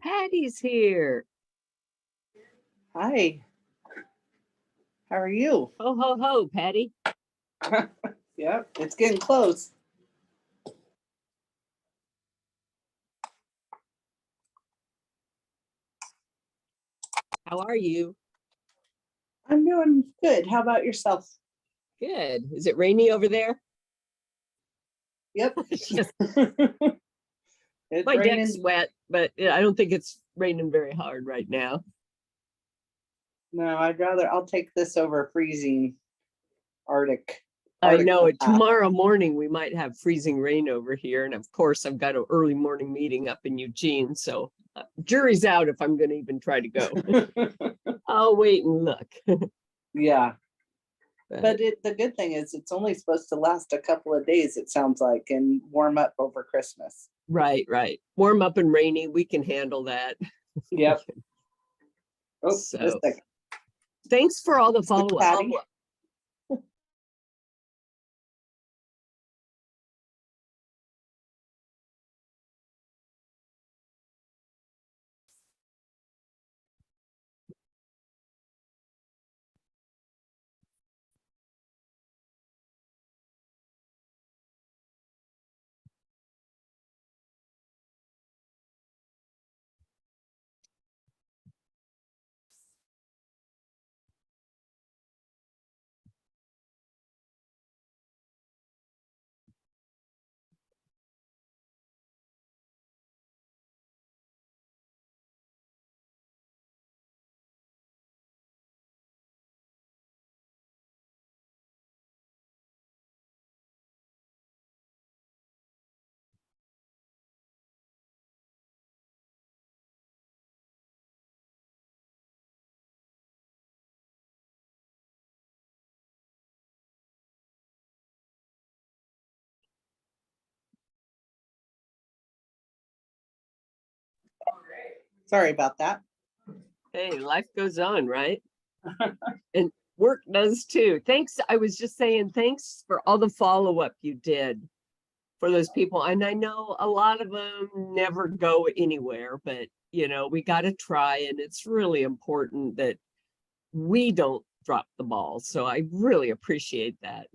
Patty's here. Hi. How are you? Ho, ho, ho, Patty. Yep, it's getting close. How are you? I'm doing good. How about yourself? Good. Is it rainy over there? Yep. Just, It's my raining. deck's wet, but I don't think it's raining very hard right now. No, I'll take this over freezing Arctic. I know Arctic. tomorrow morning we might have freezing rain over here. And of course, I've got an early morning meeting up in Eugene. So jury's out if I'm going to even try to go. I'll wait and look. Yeah. But the good thing is it's only supposed to last a couple of days, it sounds like, and warm up over Christmas. Right. Warm up and rainy. We can handle that. Yep. Oh, so thanks for all the follow-up. Sorry about that. Hey, life goes on, right? And work does too. Thanks. I was just saying thanks for all the follow-up you did for those people. And I know a lot of them never go anywhere, but we got to try. And it's really important that we don't drop the ball. So I really appreciate that.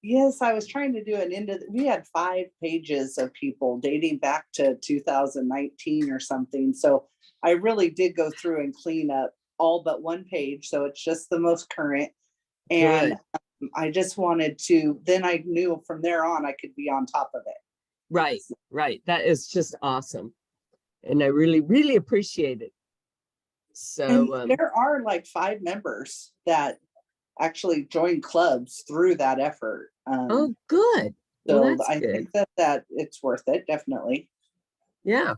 Yes, I was trying to do we had 5 pages of people dating back to 2019 or something. So I really did go through and clean up all but 1 page. So it's just the most current. And I just wanted to, then I knew from there on I could be on top of it. Right. That is just awesome. And I really, really appreciate it. So there are like 5 members that actually join clubs through that effort. Oh, good. So well, I think that it's worth it, definitely. Yeah.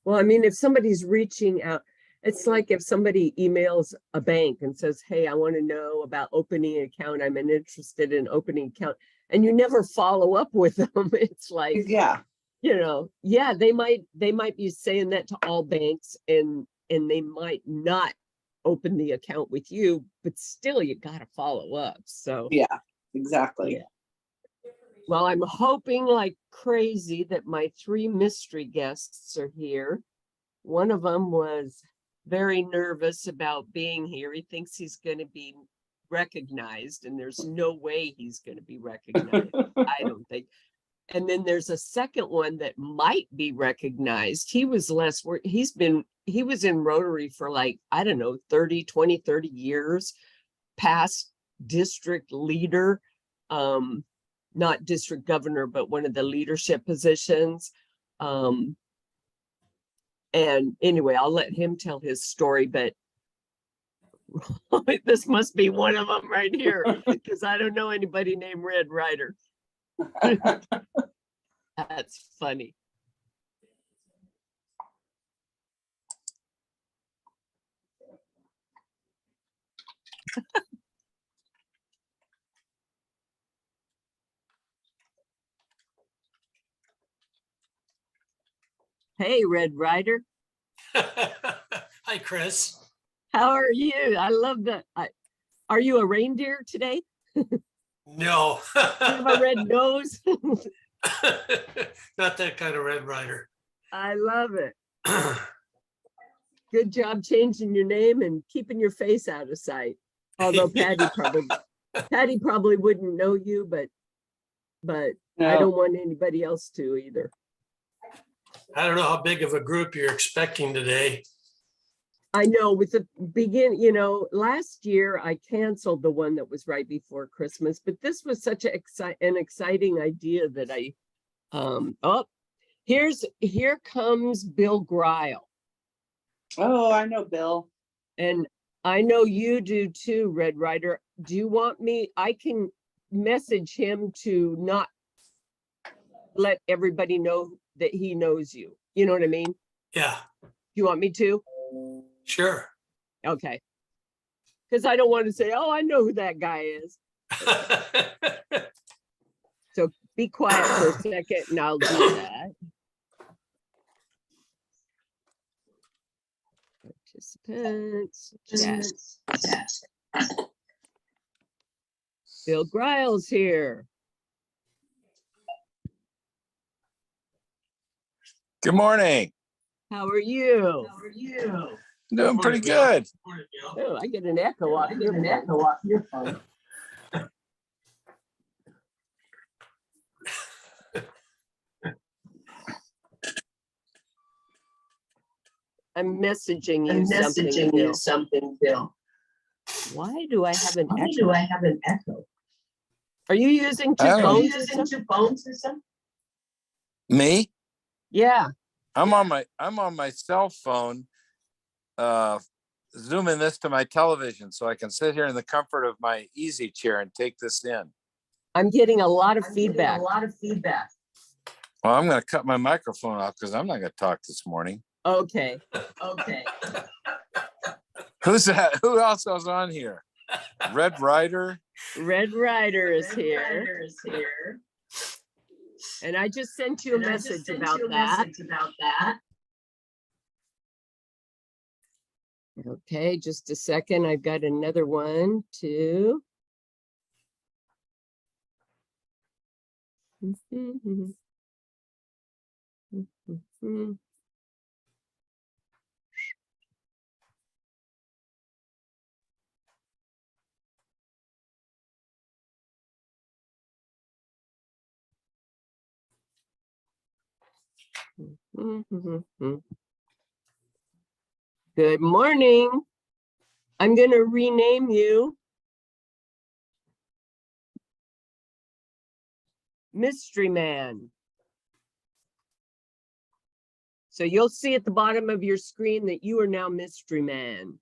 Well, I mean, if somebody's reaching out, it's like if somebody emails a bank and says, hey, I want to know about opening an account. I'm interested in opening an account. And you never follow up with them. It's like, they might be saying that to all banks and they might not open the account with you, but still you got to follow up. So yeah, exactly. Yeah. Well, I'm hoping like crazy that my 3 mystery guests are here. One of them was very nervous about being here. He thinks he's going to be recognized, and there's no way he's going to be recognized. I don't think. And then there's a second one that might be recognized. He was less work. He was in Rotary for like, I don't know, 30 years, past district leader, not district governor, but one of the leadership positions. And anyway, I'll let him tell his story, but this must be one of them right here, because I don't know anybody named Red Ryder. That's funny. Hey, Red Ryder. Hi, Chris. How are you? I love that. Are you a reindeer today? No. You have a red nose? Not that kind of Red Ryder. I love it. Good job changing your name and keeping your face out of sight. Although Patty probably wouldn't know you, but I No. don't want anybody else to either. I don't know how big of a group you're expecting today. I know with the last year I canceled the one that was right before Christmas, but this was such an exciting idea that here comes Bill Greil. Oh, I know Bill. And I know you do too, Red Ryder. Do you want me? I can message him to not let everybody know that he knows you. You know what I mean? Yeah, You want me to? sure. Okay. Because I don't want to say, oh, I know who that guy is. So be quiet for a second and I'll do that. Participants, chat. Bill Greil's here. Good morning. How are you? Doing pretty good. Oh, I get an echo off your phone. I'm messaging you something, Bill. Why do I have an echo? Are you using two phones or something? Me? Yeah. I'm on my cell phone, zooming this to my television so I can sit here in the comfort of my easy chair and take this in. I'm getting a lot of feedback. Well, I'm going to cut my microphone off because I'm not going to talk this morning. Okay. Who's that? Who else is on here? Red Ryder. Red Ryder is here. And I just sent you a message about that. Okay, just a second. I've got another one too. Good morning. I'm going to rename you Mystery Man. So you'll see at the bottom of your screen that you are now Mystery Man.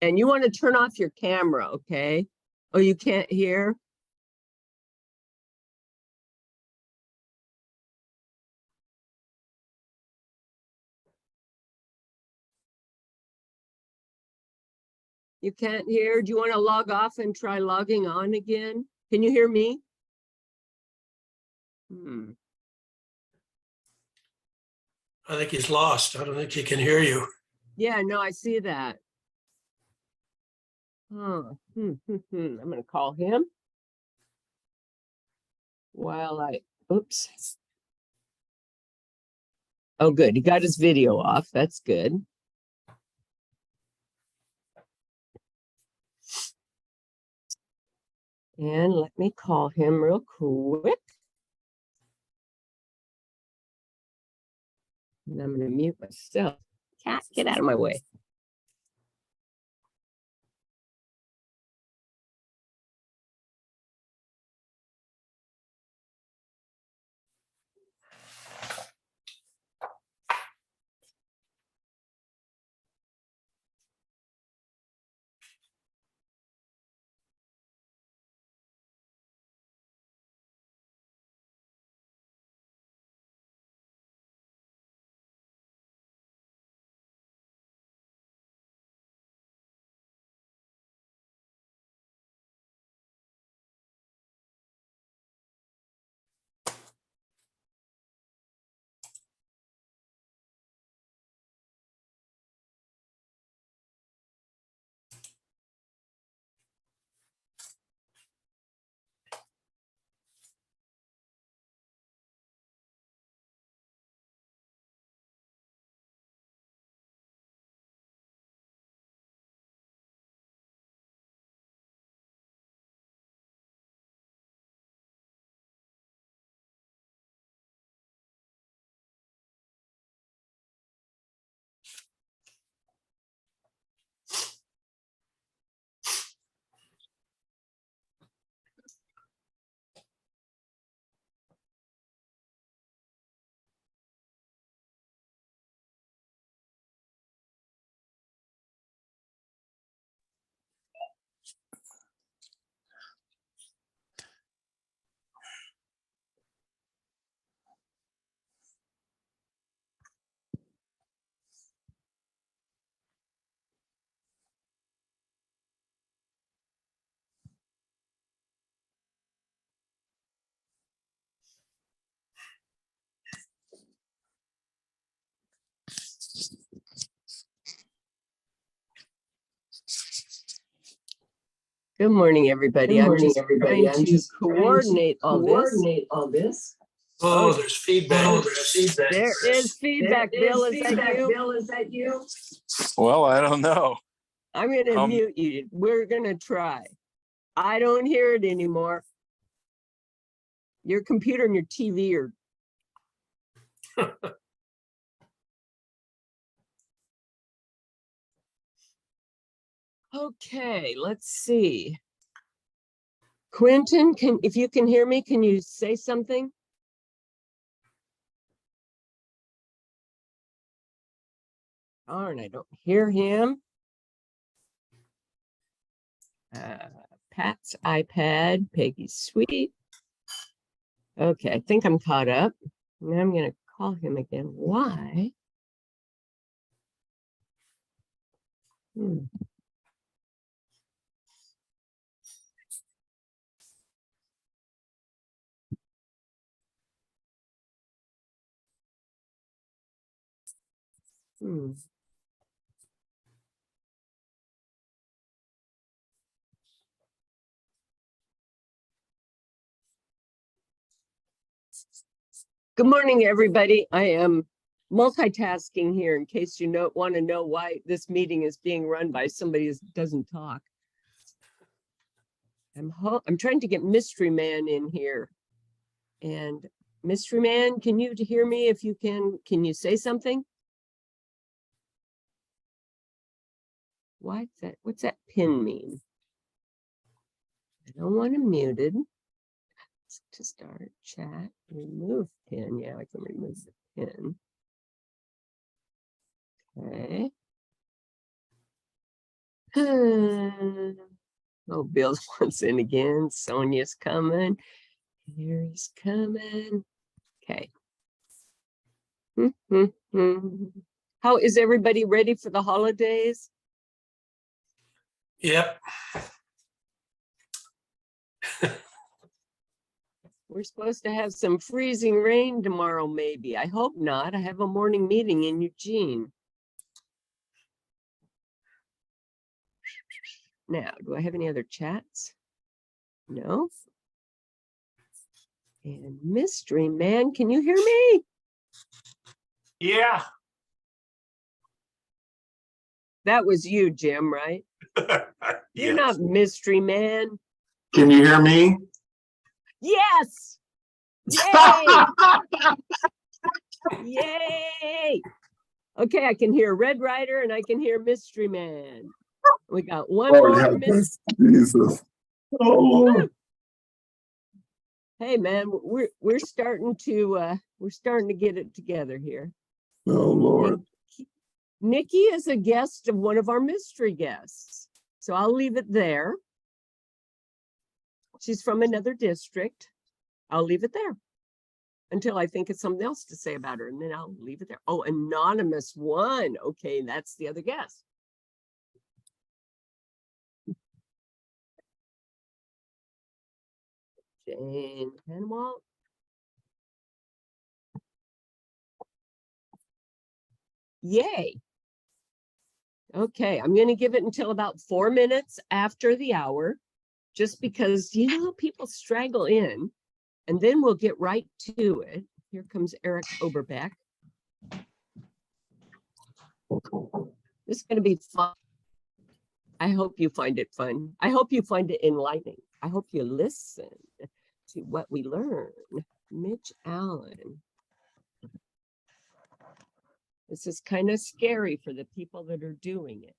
And you want to turn off your camera, okay? Oh, you can't hear? You can't hear? Do you want to log off and try logging on again? Can you hear me? I think he's lost. I don't think he can hear you. Yeah, no, I see that. I'm going to call him while oops. Oh, good. He got his video off. That's good. And let me call him real quick. And I'm going to mute myself. Cat, get out of my way. Good morning, everybody. Good I'm morning, just everybody. trying I'm to just trying to coordinate all this. coordinate all this. Oh, there's feedback. Oh, Chris. there's feedback. There is feedback, There Bill. is Is that feedback. you? Bill, is that you? Well, I don't know. I'm gonna Um, mute you. We're gonna try. I don't hear it anymore. Your computer and your TV are. Okay, let's see. Quentin, if you can hear me, can you say something? Darn, I don't hear him. Pat's iPad, Peggy's sweet. Okay, I think I'm caught up. Now I'm gonna call him again. Why? Hmm. Hmm. Good morning, everybody. I am multitasking here in case you want to know why this meeting is being run by somebody who doesn't talk. I'm trying to get Mystery Man in here. And Mystery Man, can you hear me? If you can you say something? Why is that? What's that pin mean? I don't want him muted. To start chat, remove pin. Yeah, I can remove the pin. Okay. Oh, Bill wants in again. Sonia's coming. Harry's coming. Okay. How is everybody ready for the holidays? Yep. We're supposed to have some freezing rain tomorrow, maybe. I hope not. I have a morning meeting in Eugene. Now, do I have any other chats? No. And Mystery Man, can you hear me? Yeah. That was you, Jim, right? You're not Mystery Man. Can you hear me? Yes! Yay! Yay! Okay, I can hear Red Rider and I can hear Mystery Man. We got one Lord more help us, Jesus. Oh Lord. Hey man, we're starting to get it together here. Oh Lord. And Nikki is a guest of one of our mystery guests. So I'll leave it there. She's from another district. I'll leave it there until I think of something else to say about her, and then I'll leave it there. Oh, anonymous one. Okay, that's the other guest. Jane Hanwalt. Yay. Okay, I'm going to give it until about 4 minutes after the hour, just because, people straggle in, and then we'll get right to it. Here comes Eric Oberbeck. This is going to be fun. I hope you find it fun. I hope you find it enlightening. I hope you listen to what we learn. Mitch Allen. This is kind of scary for the people that are doing it.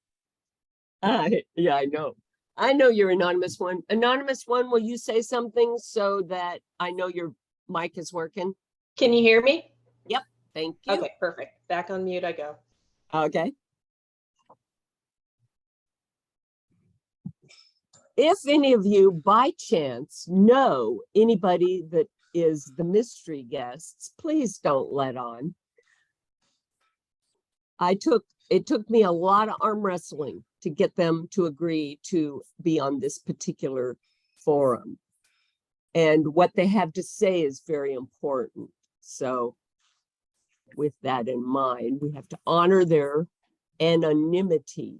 Yeah, I know. I know you're anonymous one. Anonymous one, will you say something so that I know your mic is working? Can you hear me? Yep. Thank you. Okay, perfect. Back on mute I go. Okay. If any of you by chance know anybody that is the mystery guests, please don't let on. It took me a lot of arm wrestling to get them to agree to be on this particular forum. And what they have to say is very important. So with that in mind, we have to honor their anonymity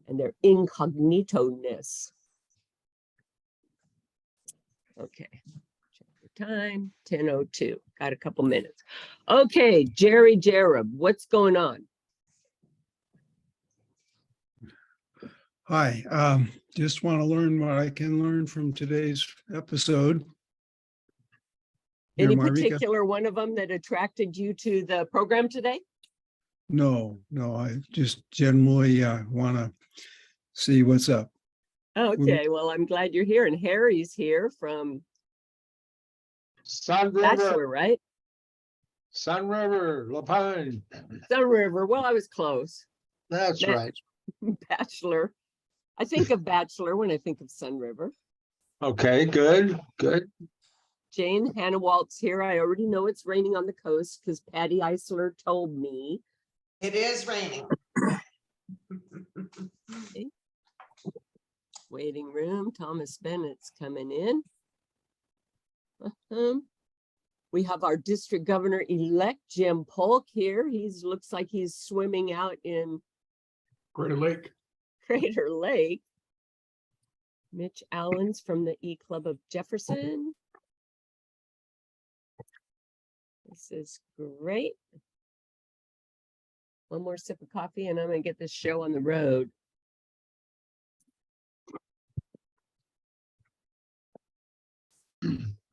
and their incognito-ness. Okay. Check the time, 10:02. Got a couple minutes. Okay, Jerry Jareb, what's going on? Hi, just want to learn what I can learn from today's episode. Here, Any Marika. particular one of them that attracted you to the program today? No, I just generally want to see what's up. Okay, well, I'm glad you're here. And Harry's here from Sun Bachelor, River, right? Sun River, La Pine. Sun River. Well, I was close. That's Matt- right. Bachelor. I think of Bachelor when I think of Sun River. Okay, good. Jane Hannah-Walt's here. I already know it's raining on the coast because Patty Eisler told me. It is raining. Waiting room, Thomas Bennett's coming in. We have our district governor-elect, Jim Polk, here. Looks like he's swimming out in Greater Lake. Crater Lake. Mitch Allen's from the E Club of Jefferson. This is great. One more sip of coffee and I'm gonna get this show on the road.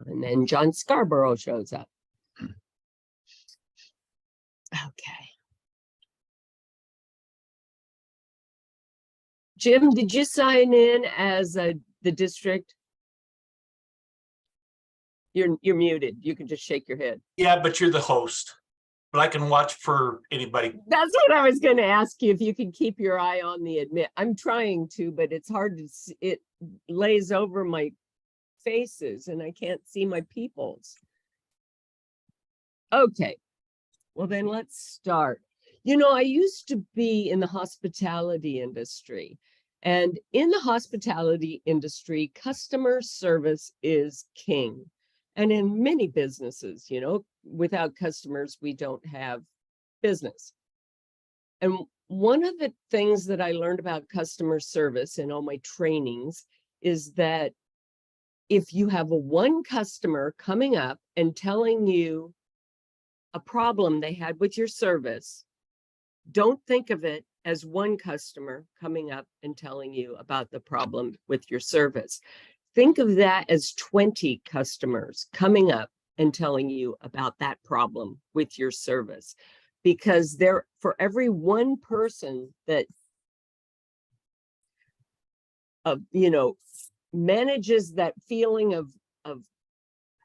And then John Scarborough shows up. Okay. Jim, did you sign in as the district? You're muted. You can just shake your head. Yeah, but you're the host. But I can watch for anybody. That's what I was going to ask you, if you could keep your eye on the admit. I'm trying to, but it's hard to see. It lays over my faces and I can't see my peoples. Okay. Well, then let's start. You know, I used to be in the hospitality industry, and in the hospitality industry, customer service is king. And in many businesses, you know, without customers, we don't have business. And one of the things that I learned about customer service in all my trainings is that if you have one customer coming up and telling you a problem they had with your service, don't think of it as one customer coming up and telling you about the problem with your service. Think of that as 20 customers coming up and telling you about that problem with your service. Because for every one person that manages that feeling of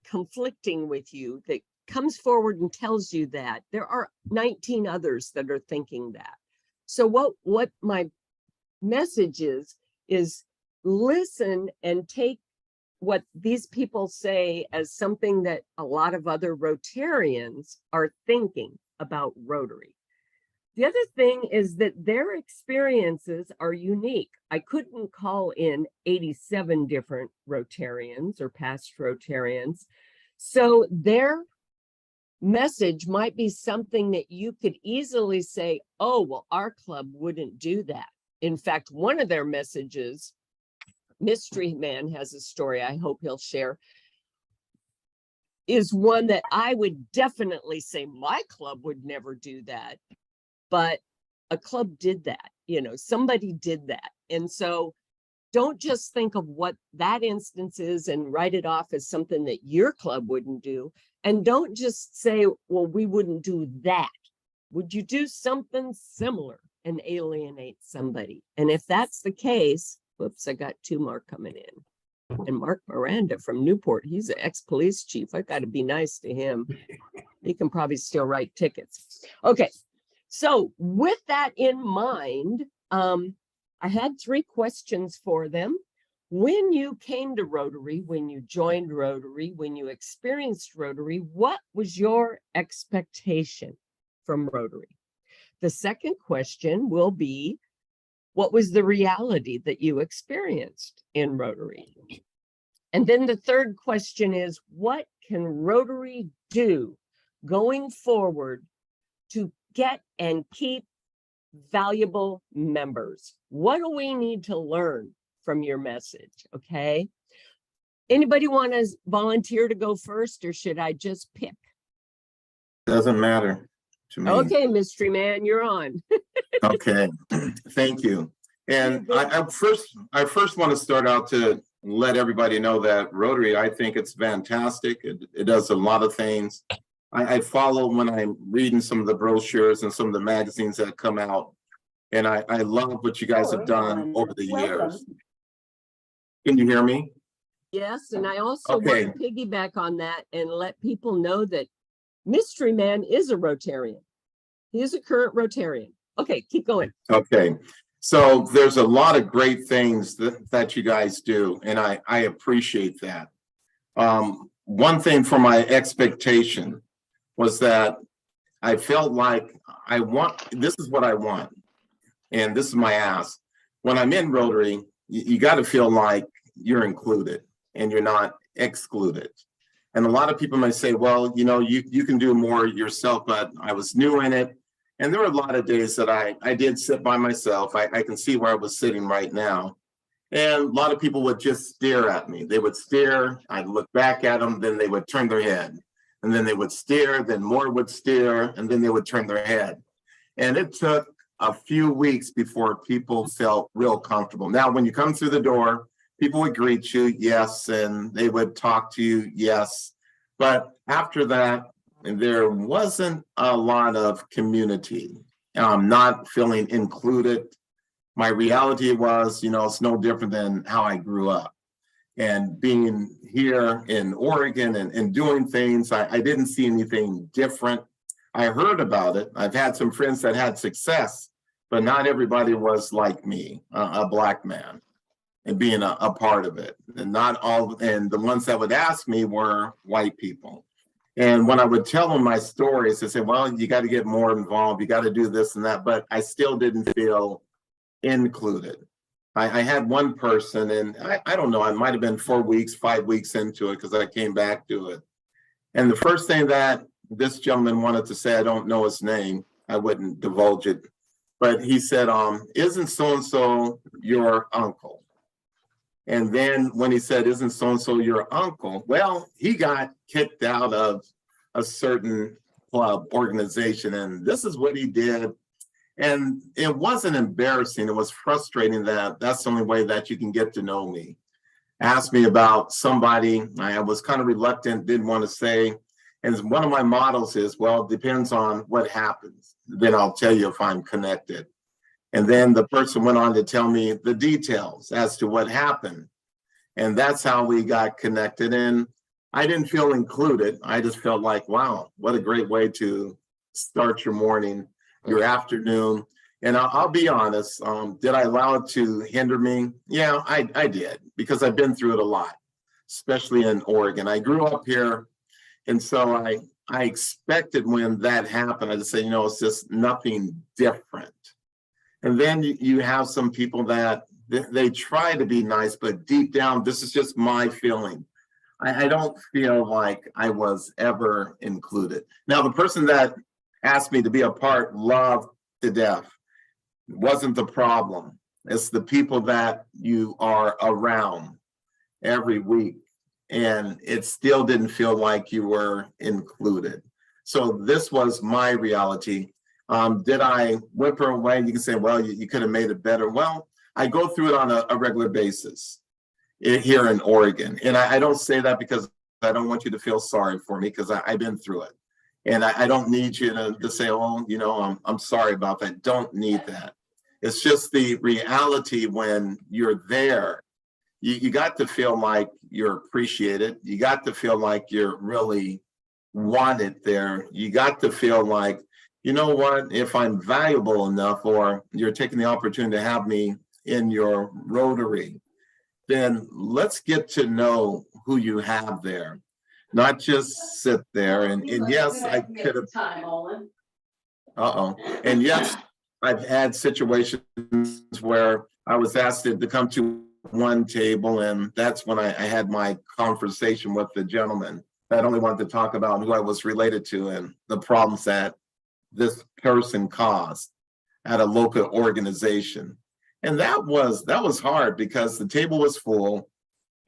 conflicting with you, that comes forward and tells you that, there are 19 others that are thinking that. So what my message is listen and take what these people say as something that a lot of other Rotarians are thinking about Rotary. The other thing is that their experiences are unique. I couldn't call in 87 different Rotarians or past Rotarians. So their message might be something that you could easily say, oh, well, our club wouldn't do that. In fact, one of their messages, Mystery Man has a story I hope he'll share, is one that I would definitely say my club would never do that. But a club did that, somebody did that. And so don't just think of what that instance is and write it off as something that your club wouldn't do. And don't just say, well, we wouldn't do that. Would you do something similar and alienate somebody? And if that's the case, whoops, I got two more coming in. And Mark Miranda from Newport, he's an ex-police chief. I got to be nice to him. He can probably still write tickets. Okay. So with that in mind, I had 3 questions for them. When you came to Rotary, when you joined Rotary, when you experienced Rotary, what was your expectation from Rotary? The second question will be, what was the reality that you experienced in Rotary? And then the third question is, what can Rotary do going forward to get and keep valuable members? What do we need to learn from your message? Okay. Anybody want to volunteer to go first, or should I just pick? Doesn't matter to me. Okay, mystery man, you're on. Okay, thank you. And I first want to start out to let everybody know that Rotary, I think it's fantastic. It does a lot of things. I follow when I'm reading some of the brochures and some of the magazines that come out. And I love what you guys have done over the years. Can you hear me? Yes, and I also Okay. want to piggyback on that and let people know that Mystery Man is a Rotarian. He is a current Rotarian. Okay, keep going. Okay, so there's a lot of great things that you guys do, and I appreciate that. One thing for my expectation was that I felt like this is what I want, and this is my ask. When I'm in Rotary, you got to feel like you're included and you're not excluded. And a lot of people may say, well, you can do more yourself, but I was new in it. And there were a lot of days that I did sit by myself. I can see where I was sitting right now. And a lot of people would just stare at me. They would stare, I'd look back at them, then they would turn their head. And then they would stare, then more would stare, and then they would turn their head. And it took a few weeks before people felt real comfortable. Now, when you come through the door, people would greet you, yes, and they would talk to you, yes. But after that, there wasn't a lot of community. Not feeling included. My reality was, it's no different than how I grew up. And being here in Oregon and doing things, I didn't see anything different. I heard about it. I've had some friends that had success, but not everybody was like me, a Black man, and being a part of it. And not all, and the ones that would ask me were white people. And when I would tell them my stories, they say, well, you got to get more involved. You got to do this and that. But I still didn't feel included. I had one person, and I don't know, I might have been 4 weeks, 5 weeks into it because I came back to it. And the first thing that this gentleman wanted to say, I don't know his name, I wouldn't divulge it, but he said, isn't so-and-so your uncle? And then when he said, isn't so-and-so your uncle? Well, he got kicked out of a certain club organization, and this is what he did. And it wasn't embarrassing. It was frustrating that that's the only way that you can get to know me. Asked me about somebody. I was kind of reluctant, didn't want to say. And one of my models is, well, it depends on what happens. Then I'll tell you if I'm connected. And then the person went on to tell me the details as to what happened. And that's how we got connected. And I didn't feel included. I just felt like, wow, what a great way to start your morning, your afternoon. And I'll be honest, did I allow it to hinder me? Yeah, I did, because I've been through it a lot, especially in Oregon. I grew up here. And so I expected when that happened, I just say, it's just nothing different. And then you have some people that they try to be nice, but deep down, this is just my feeling. I don't feel like I was ever included. Now, the person that asked me to be a part loved to death. It wasn't the problem. It's the people that you are around every week. And it still didn't feel like you were included. So this was my reality. Did I whimper away? You can say, well, you could have made it better. Well, I go through it on a regular basis here in Oregon. And I don't say that because I don't want you to feel sorry for me, because I've been through it. And I don't need you to say, oh, I'm sorry about that. Don't need that. It's just the reality when you're there. You got to feel like you're appreciated. You got to feel like you're really wanted there. You got to feel like, you know what, if I'm valuable enough, or you're taking the opportunity to have me in your Rotary, then let's get to know who you have there. Not just sit there and yes, I could have. And yes, I've had situations where I was asked to come to one table, and that's when I had my conversation with the gentleman that only wanted to talk about who I was related to and the problems that this person caused at a local organization. And that was hard, because the table was full.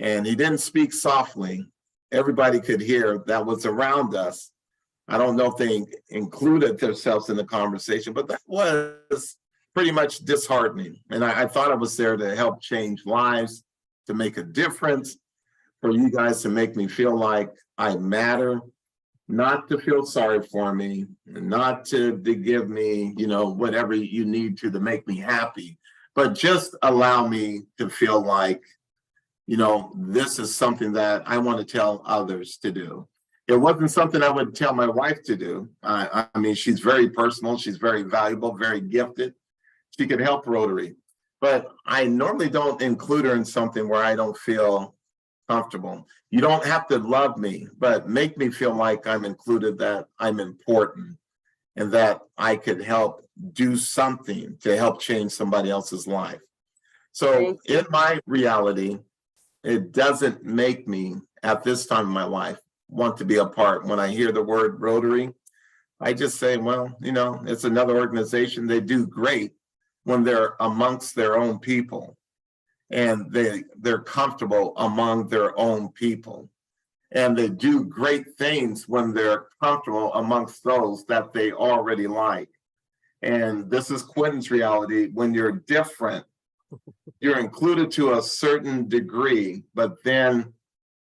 And he didn't speak softly. Everybody could hear that was around us. I don't know if they included themselves in the conversation, but that was pretty much disheartening. And I thought I was there to help change lives, to make a difference, for you guys to make me feel like I matter, not to feel sorry for me, not to give me, whatever you need to make me happy, but just allow me to feel like, this is something that I want to tell others to do. It wasn't something I would tell my wife to do. I mean, she's very personal. She's very valuable, very gifted. She could help Rotary, but I normally don't include her in something where I don't feel comfortable. You don't have to love me, but make me feel like I'm included, that I'm important, and that I could help do something to help change somebody else's life. So in my reality, it doesn't make me, at this time in my life, want to be a part. When I hear the word Rotary, I just say, well, it's another organization. They do great when they're amongst their own people, and they're comfortable among their own people. And they do great things when they're comfortable amongst those that they already like. And this is Quentin's reality. When you're different, you're included to a certain degree, but then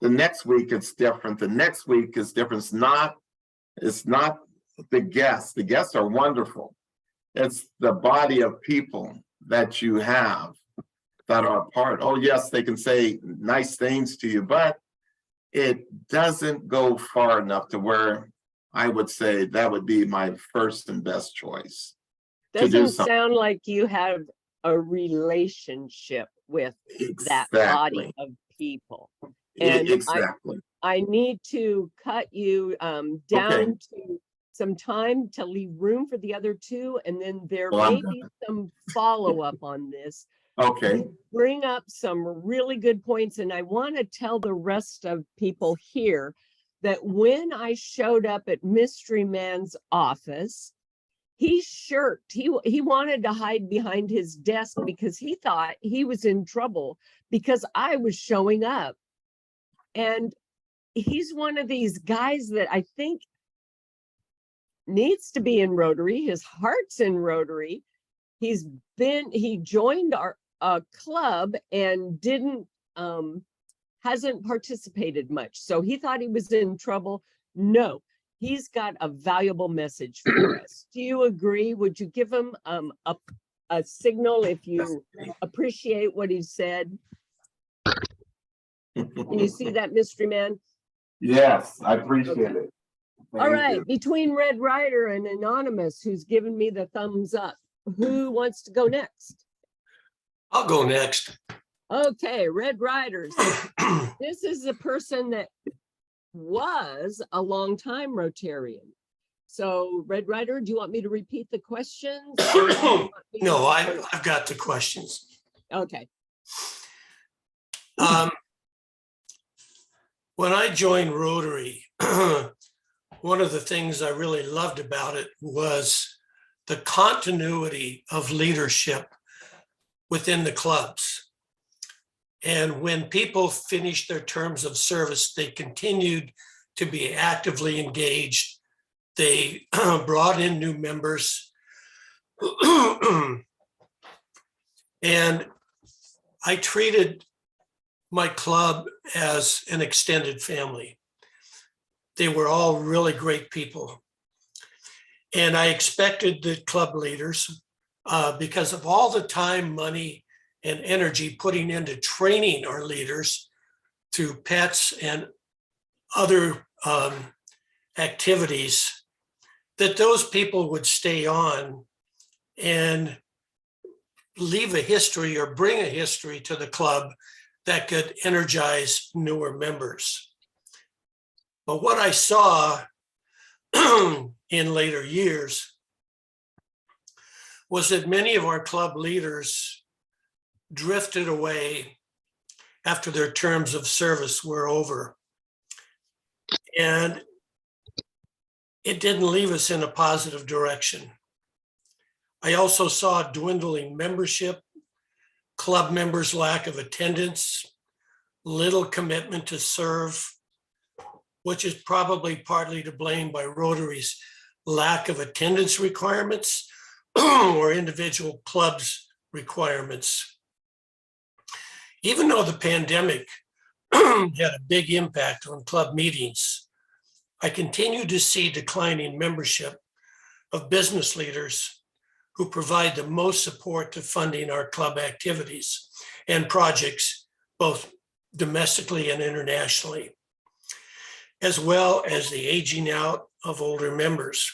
the next week it's different. The next week is different. It's not the guests. The guests are wonderful. It's the body of people that you have that are a part. Oh, yes, they can say nice things to you, but it doesn't go far enough to where I would say that would be my first and best choice. Doesn't sound like you have a relationship with that body of people. And exactly. I need to cut you down to some time to leave room for the other two, and then there may be some follow-up on this. Okay. You bring up some really good points, and I want to tell the rest of people here that when I showed up at Mystery Man's office, he shirked. He wanted to hide behind his desk because he thought he was in trouble because I was showing up. And he's one of these guys that I think needs to be in Rotary. His heart's in Rotary. He joined our club and hasn't participated much. So he thought he was in trouble. No, he's got a valuable message for us. Do you agree? Would you give him a signal if you appreciate what he said? Can you see that, Mystery Man? Yes, I appreciate it. All right, between Red Rider and Anonymous, who's given me the thumbs up, who wants to go next? I'll go next. Okay, Red Riders. This is a person that was a longtime Rotarian. So, Red Rider, do you want me to repeat the questions? No, I've got the questions. Okay. When I joined Rotary, one of the things I really loved about it was the continuity of leadership within the clubs. And when people finished their terms of service, they continued to be actively engaged. They brought in new members. And I treated my club as an extended family. They were all really great people. And I expected the club leaders, because of all the time, money, and energy putting into training our leaders through pets and other activities, that those people would stay on and leave a history or bring a history to the club that could energize newer members. But what I saw in later years was that many of our club leaders drifted away after their terms of service were over. And it didn't leave us in a positive direction. I also saw dwindling membership, club members' lack of attendance, little commitment to serve, which is probably partly to blame by Rotary's lack of attendance requirements or individual clubs requirements. Even though the pandemic had a big impact on club meetings, I continue to see declining membership of business leaders who provide the most support to funding our club activities and projects, both domestically and internationally, as well as the aging out of older members.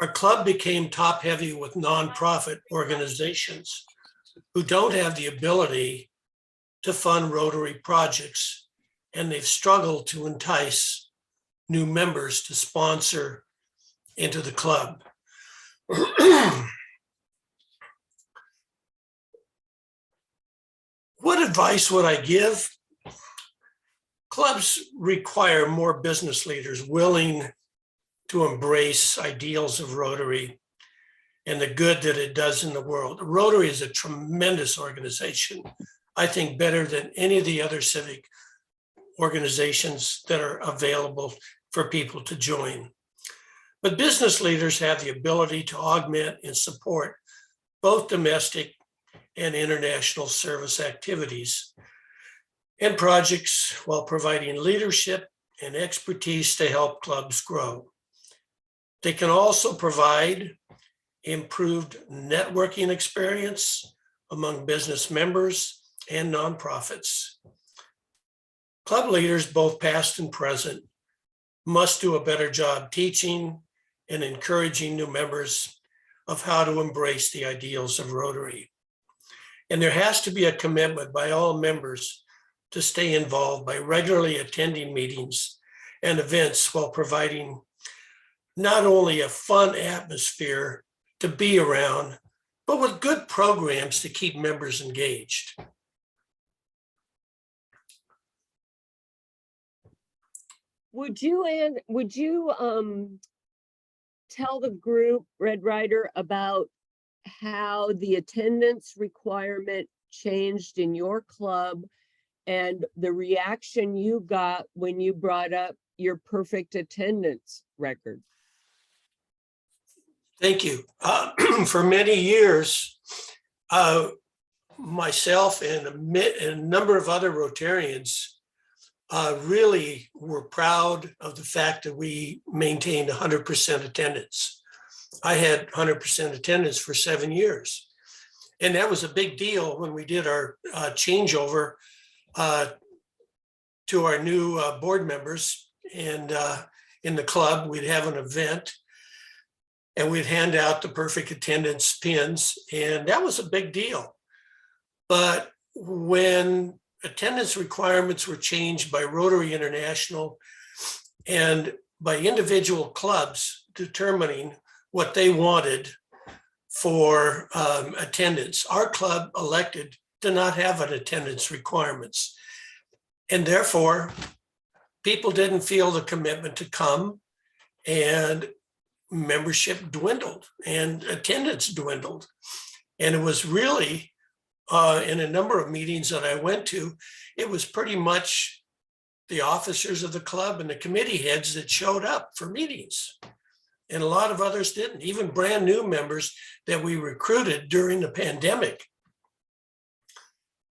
Our club became top heavy with nonprofit organizations who don't have the ability to fund Rotary projects, and they've struggled to entice new members to sponsor into the club. What advice would I give? Clubs require more business leaders willing to embrace ideals of Rotary and the good that it does in the world. Rotary is a tremendous organization. I think better than any of the other civic organizations that are available for people to join. But business leaders have the ability to augment and support both domestic and international service activities and projects while providing leadership and expertise to help clubs grow. They can also provide improved networking experience among business members and nonprofits. Club leaders, both past and present, must do a better job teaching and encouraging new members of how to embrace the ideals of Rotary. And there has to be a commitment by all members to stay involved by regularly attending meetings and events while providing not only a fun atmosphere to be around, but with good programs to keep members engaged. Would you tell the group, Red Rider, about how the attendance requirement changed in your club and the reaction you got when you brought up your perfect attendance record? Thank you. For many years, myself and a number of other Rotarians really were proud of the fact that we maintained 100% attendance. I had 100% attendance for 7 years. And that was a big deal when we did our changeover to our new board members. And in the club, we'd have an event and we'd hand out the perfect attendance pins. And that was a big deal. But when attendance requirements were changed by Rotary International and by individual clubs determining what they wanted for attendance, our club elected to not have an attendance requirements. And therefore, people didn't feel the commitment to come, and membership dwindled and attendance dwindled. And it was really, in a number of meetings that I went to, it was pretty much the officers of the club and the committee heads that showed up for meetings. And a lot of others didn't, even brand new members that we recruited during the pandemic.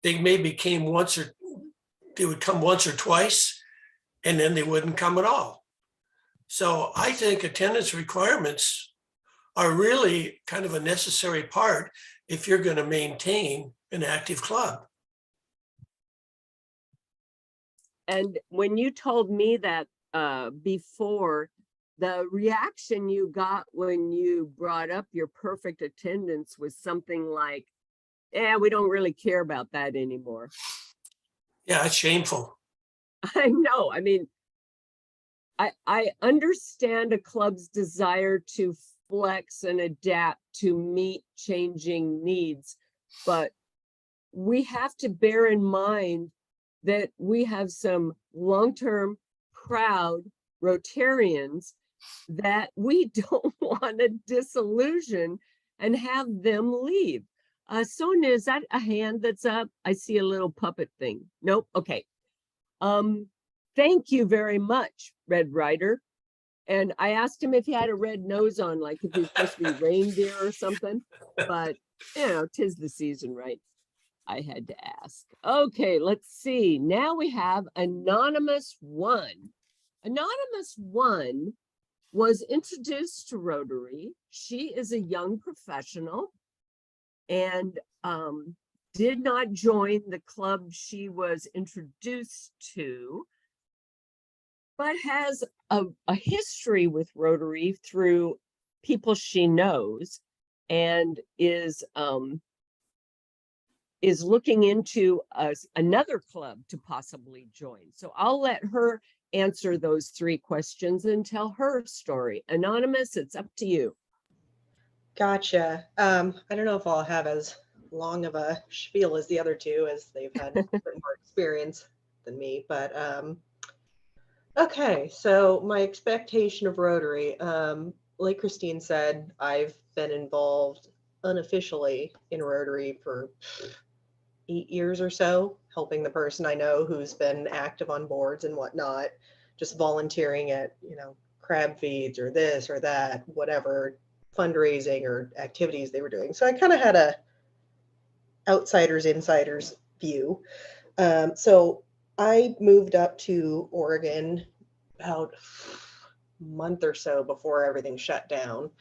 They maybe came once, or they would come once or twice, and then they wouldn't come at all. So I think attendance requirements are really kind of a necessary part if you're going to maintain an active club. And when you told me that before, the reaction you got when you brought up your perfect attendance was something like, "Yeah, we don't really care about that anymore." Yeah, it's shameful. I know. I mean, I understand a club's desire to flex and adapt to meet changing needs, but we have to bear in mind that we have some long-term proud Rotarians that we don't want to disillusion and have them leave. Sonia, is that a hand that's up? I see a little puppet thing. Nope. Okay. Thank you very much, Red Rider. And I asked him if he had a red nose on, like if he's supposed to be reindeer or something. But, you know, 'tis the season, right? I had to ask. Okay, let's see. Now we have Anonymous One. Anonymous One was introduced to Rotary. She is a young professional and did not join the club she was introduced to, but has a history with Rotary through people she knows and is looking into another club to possibly join. So I'll let her answer those 3 questions and tell her story. Anonymous, it's up to you. Gotcha. I don't know if I'll have as long of a spiel as the other two, as they've had a bit more experience than me. But okay, so my expectation of Rotary, like Christine said, I've been involved unofficially in Rotary for 8 years or so, helping the person I know who's been active on boards and whatnot, just volunteering at, crab feeds or this or that, whatever fundraising or activities they were doing. So I kind of had a outsiders, insiders view. So I moved up to Oregon about a month or so before everything shut down.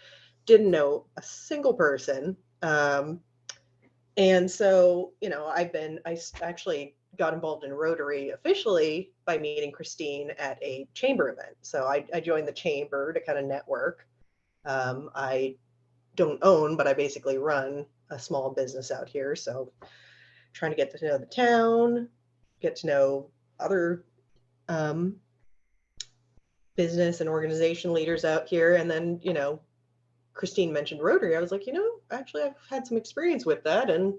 Didn't know a single person. And so, I actually got involved in Rotary officially by meeting Christine at a chamber event. So I joined the chamber to kind of network. I don't own, but I basically run a small business out here. So trying to get to know the town, get to know other business and organization leaders out here. And then, Christine mentioned Rotary. I was like, actually, I've had some experience with that and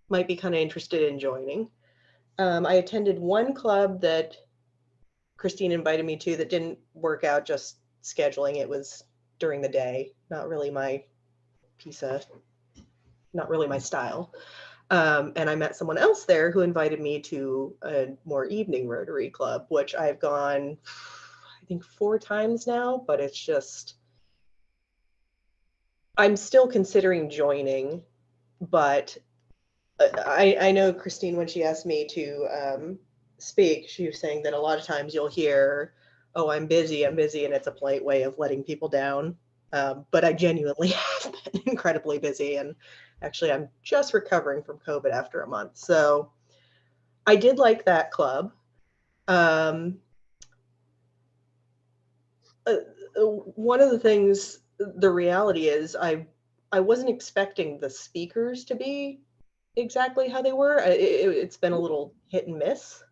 might be kind of interested in joining. I attended one club that Christine invited me to that didn't work out, just scheduling. It was during the day, not really my not really my style. And I met someone else there who invited me to a more evening Rotary club, which I've gone, I think 4 times now, but it's just, I'm still considering joining, but I know Christine, when she asked me to speak, she was saying that a lot of times you'll hear, oh, I'm busy, and it's a polite way of letting people down. But I genuinely have been incredibly busy, and actually I'm just recovering from COVID after a month. So I did like that club. One of the things, the reality is I wasn't expecting the speakers to be exactly how they were. It's been a little hit and miss.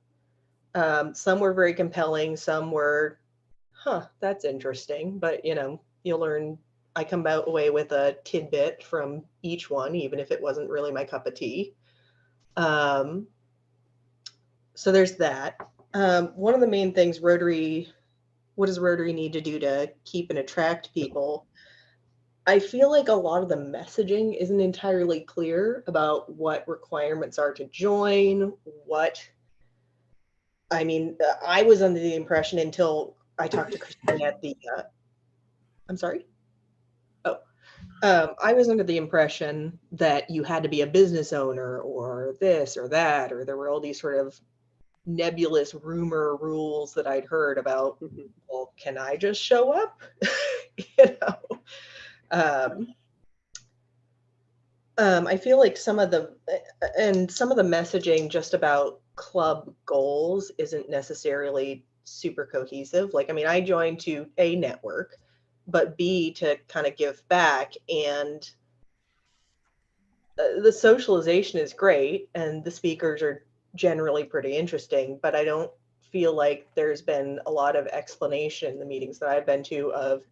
Some were very compelling. Some were, that's interesting. But, you'll learn. I come away with a tidbit from each one, even if it wasn't really my cup of tea. So there's that. One of the main things what does Rotary need to do to keep and attract people? I feel like a lot of the messaging isn't entirely clear about what requirements are to join, I was under the impression until I talked to Christine at the, I'm sorry? I was under the impression that you had to be a business owner or this or that, or there were all these sort of nebulous rumor rules that I'd heard about, well, can I just show up? I feel like some of the messaging just about club goals isn't necessarily super cohesive. Like, I joined to A, network, but B, to kind of give back. And the socialization is great and the speakers are generally pretty interesting, but I don't feel like there's been a lot of explanation in the meetings that I've been to of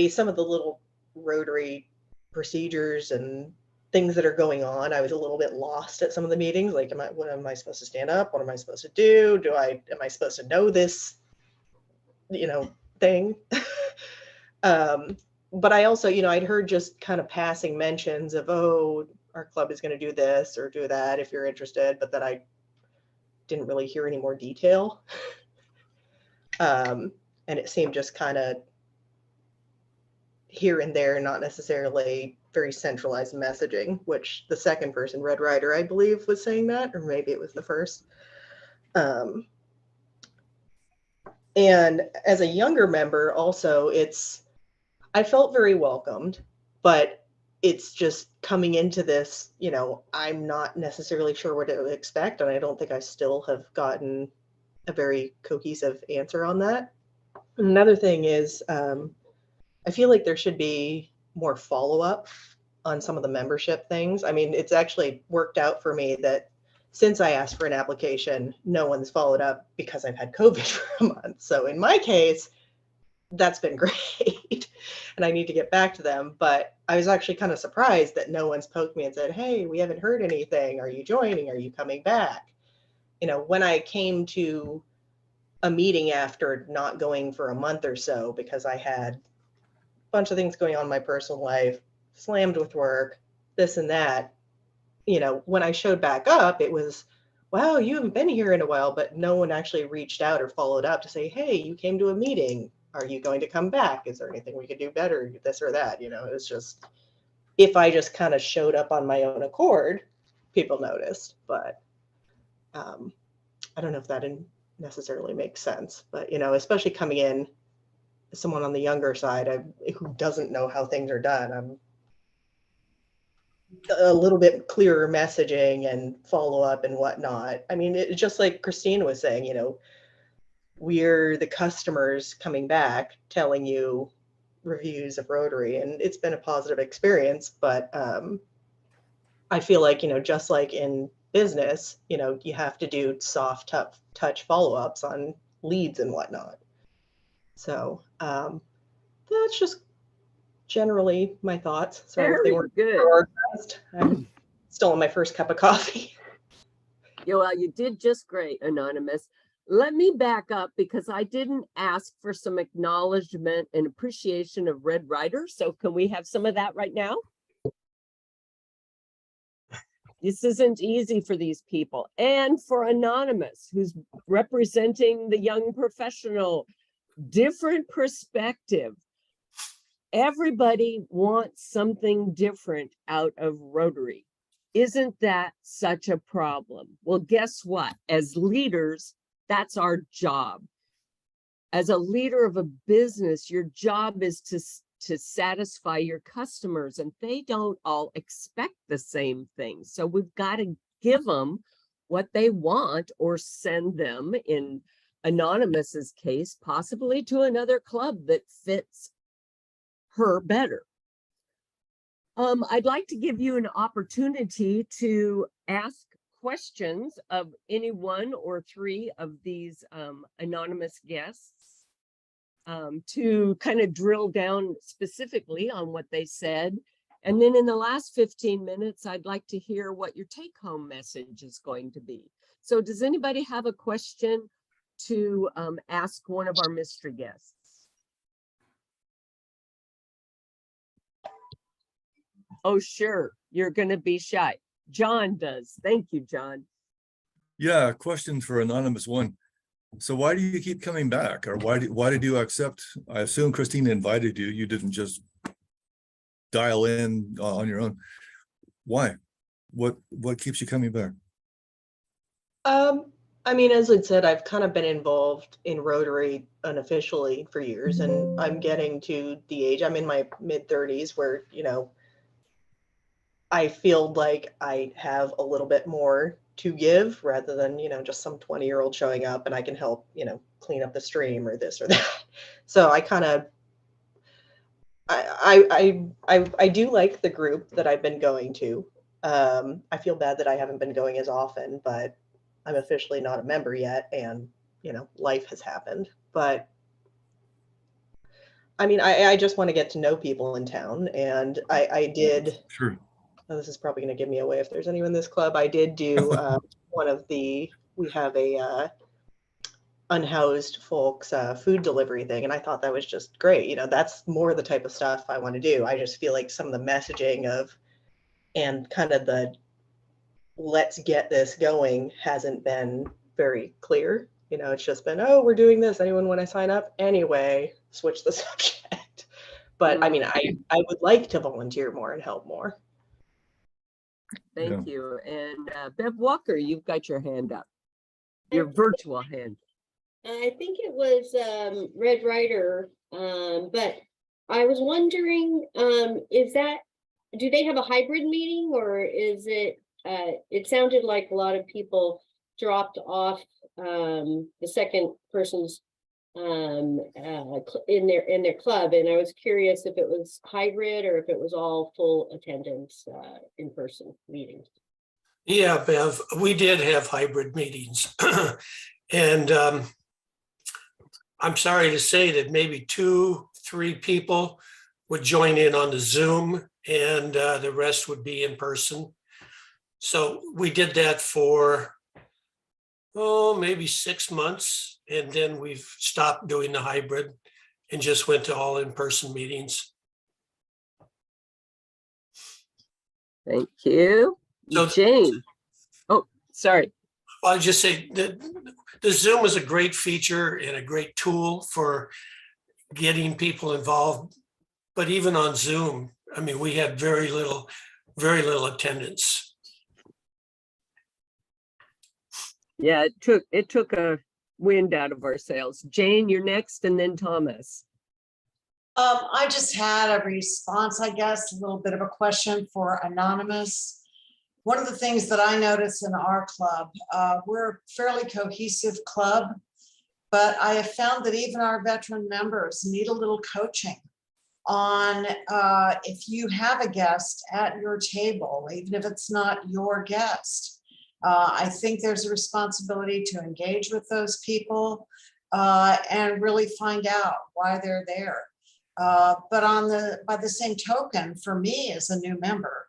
some of the little Rotary procedures and things that are going on. I was a little bit lost at some of the meetings. Like, what am I supposed to stand up? What am I supposed to do? Am I supposed to know this, thing? But I also, I'd heard just kind of passing mentions of, oh, our club is going to do this or do that if you're interested, but that I didn't really hear any more detail. And it seemed just kind of here and there, not necessarily very centralized messaging, which the second person, Red Rider, I believe, was saying that, or maybe it was the first. And as a younger member, also, I felt very welcomed, but it's just coming into this, I'm not necessarily sure what to expect. And I don't think I still have gotten a very cohesive answer on that. Another thing is, I feel like there should be more follow-up on some of the membership things. I mean, it's actually worked out for me that since I asked for an application, no one's followed up because I've had COVID for a month. So in my case, that's been great. And I need to get back to them. But I was actually kind of surprised that no one's poked me and said, hey, we haven't heard anything. Are you joining? Are you coming back? When I came to a meeting after not going for a month or so because I had a bunch of things going on in my personal life, slammed with work, this and that, when I showed back up, it was, wow, you haven't been here in a while, but no one actually reached out or followed up to say, hey, you came to a meeting. Are you going to come back? Is there anything we could do better? This or that, it was just, if I just kind of showed up on my own accord, people noticed, but I don't know if that necessarily makes sense, but, especially coming in as someone on the younger side who doesn't know how things are done, I'm a little bit clearer messaging and follow up and whatnot. I mean, it's just like Christine was saying, we're the customers coming back telling you reviews of Rotary, and it's been a positive experience. But I feel like, just like in business, you have to do soft touch follow-ups on leads and whatnot. So that's just generally my thoughts. Sorry if they Very weren't good. organized. I'm still on my first cup of coffee. Yeah, well, you did just great, Anonymous. Let me back up because I didn't ask for some acknowledgement and appreciation of Red Rider. So can we have some of that right now? This isn't easy for these people. And for Anonymous, who's representing the young professional, different perspective. Everybody wants something different out of Rotary. Isn't that such a problem? Well, guess what? As leaders, that's our job. As a leader of a business, your job is to satisfy your customers, and they don't all expect the same thing. So we've got to give them what they want or send them, in Anonymous's case, possibly to another club that fits her better. I'd like to give you an opportunity to ask questions of any one or three of these anonymous guests to kind of drill down specifically on what they said. And then in the last 15 minutes, I'd like to hear what your take-home message is going to be. So does anybody have a question to ask one of our mystery guests? Oh, sure. You're going to be shy. John does. Thank you, John. Yeah, question for Anonymous One. So why do you keep coming back, or why did you accept? I assume Christine invited you. You didn't just dial in on your own. Why? What keeps you coming back? I mean, as I said, I've kind of been involved in Rotary unofficially for years, and I'm getting to the age, I'm in my mid-30s, where, I feel like I have a little bit more to give rather than, just some 20-year-old showing up and I can help, clean up the stream or this or that. So I kind of, I do like the group that I've been going to. I feel bad that I haven't been going as often, but I'm officially not a member yet, and life has happened. But I mean, I just want to get to know people in town, and I did. Sure. Oh, this is probably going to give me away if there's anyone in this club. I did do we have a unhoused folks food delivery thing, and I thought that was just great. That's more the type of stuff I want to do. I just feel like some of the messaging of and kind of the let's get this going hasn't been very clear. You know, it's just been, oh, we're doing this. Anyone want to sign up? Anyway, switch the subject. But I mean, I would like to volunteer more and help more. Thank you. And Bev Walker, you've got your hand up. Your virtual hand. I think it was Red Ryder, but I was wondering, do they have a hybrid meeting, or is it, it sounded like a lot of people dropped off the second person's in their club, and I was curious if it was hybrid or if it was all full attendance in-person meetings. Yeah, Bev, we did have hybrid meetings. And I'm sorry to say that maybe 2-3 people would join in on the Zoom, and the rest would be in person. So we did that for, maybe 6 months, and then we've stopped doing the hybrid and just went to all in-person meetings. Thank you. So- Jane. Oh, sorry. I'll just say that the Zoom is a great feature and a great tool for getting people involved. But even on Zoom, I mean, we had very little attendance. Yeah, it took a wind out of our sails. Jane, you're next, and then Thomas. I just had a response, I guess, a little bit of a question for Anonymous. One of the things that I notice in our club, we're a fairly cohesive club, but I have found that even our veteran members need a little coaching on if you have a guest at your table, even if it's not your guest. I think there's a responsibility to engage with those people and really find out why they're there. But by the same token, for me as a new member,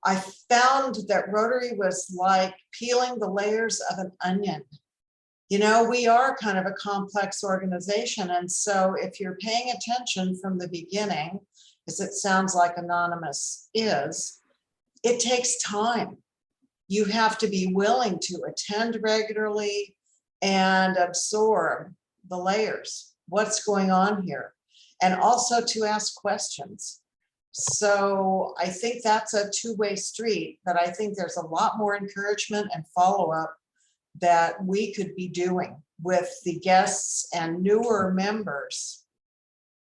I found that Rotary was like peeling the layers of an onion. You know, we are kind of a complex organization. And so if you're paying attention from the beginning, as it sounds like Anonymous is, it takes time. You have to be willing to attend regularly and absorb the layers, what's going on here, and also to ask questions. So I think that's a two-way street, but I think there's a lot more encouragement and follow-up that we could be doing with the guests and newer members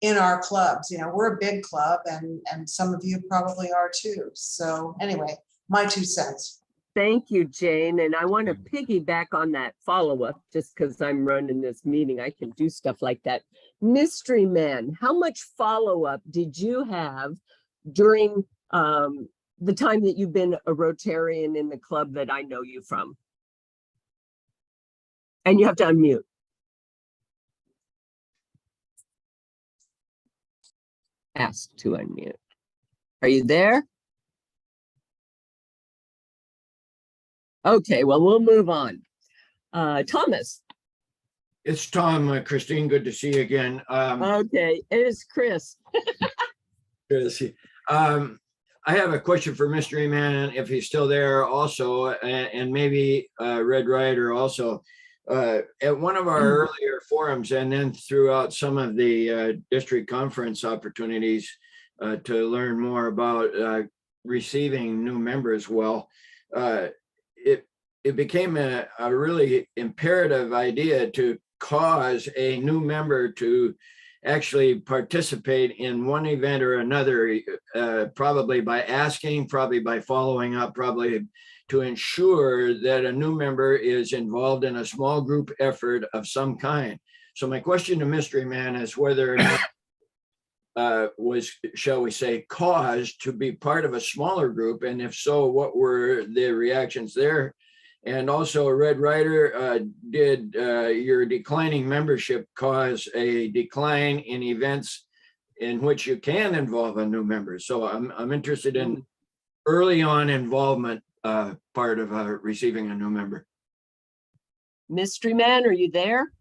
in our clubs. You know, we're a big club, and some of you probably are too. So anyway, my 2 cents. Thank you, Jane. And I want to piggyback on that follow-up, just because I'm running this meeting. I can do stuff like that. Mystery Man, how much follow-up did you have during the time that you've been a Rotarian in the club that I know you from? And you have to unmute. Ask to unmute. Are you there? Okay, well, we'll move on. Thomas. It's Tom. Christine, good to see you again. Okay, it is Chris. Good to see. I have a question for Mystery Man, if he's still there also, and maybe Red Ryder also. At one of our earlier forums, and then throughout some of the district conference opportunities to learn more about receiving new members, well, it became a really imperative idea to cause a new member to actually participate in one event or another, probably by asking, probably by following up, probably to ensure that a new member is involved in a small group effort of some kind. So my question to Mystery Man is whether or not was, shall we say, caused to be part of a smaller group, and if so, what were the reactions there? And also, Red Ryder, did your declining membership cause a decline in events in which you can involve a new member? So I'm interested in early on involvement part of receiving a new member. Mystery Man, are you there?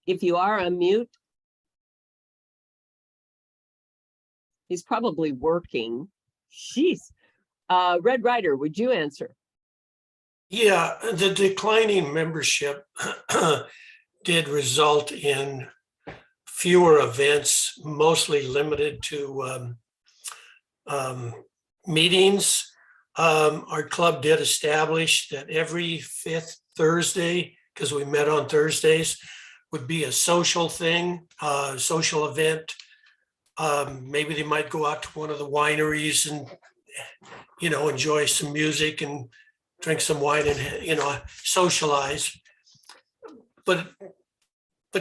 If you are, unmute. He's probably working. Jeez. Red Ryder, would you answer? Yeah, the declining membership did result in fewer events, mostly limited to meetings. Our club did establish that every fifth Thursday, because we met on Thursdays, would be a social thing, social event. Maybe they might go out to one of the wineries and, enjoy some music and drink some wine and, socialize. But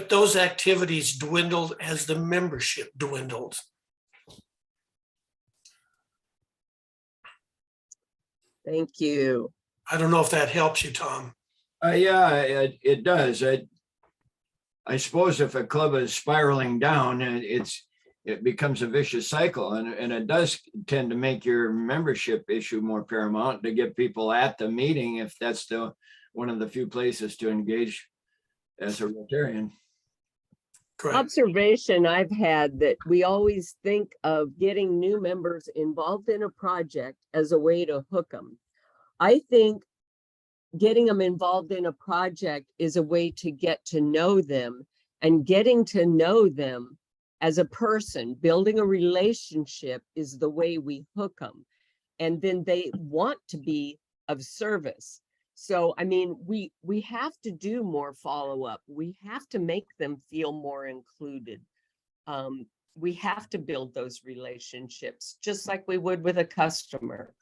those activities dwindled as the membership dwindled. Thank you. I don't know if that helps you, Tom. Yeah, it does. I suppose if a club is spiraling down, it becomes a vicious cycle, and it does tend to make your membership issue more paramount to get people at the meeting if that's one of the few places to engage as a Rotarian. Correct. Observation I've had that we always think of getting new members involved in a project as a way to hook them. I think getting them involved in a project is a way to get to know them, and getting to know them as a person, building a relationship is the way we hook them. And then they want to be of service. So, I mean, we have to do more follow-up. We have to make them feel more included. We have to build those relationships, just like we would with a customer.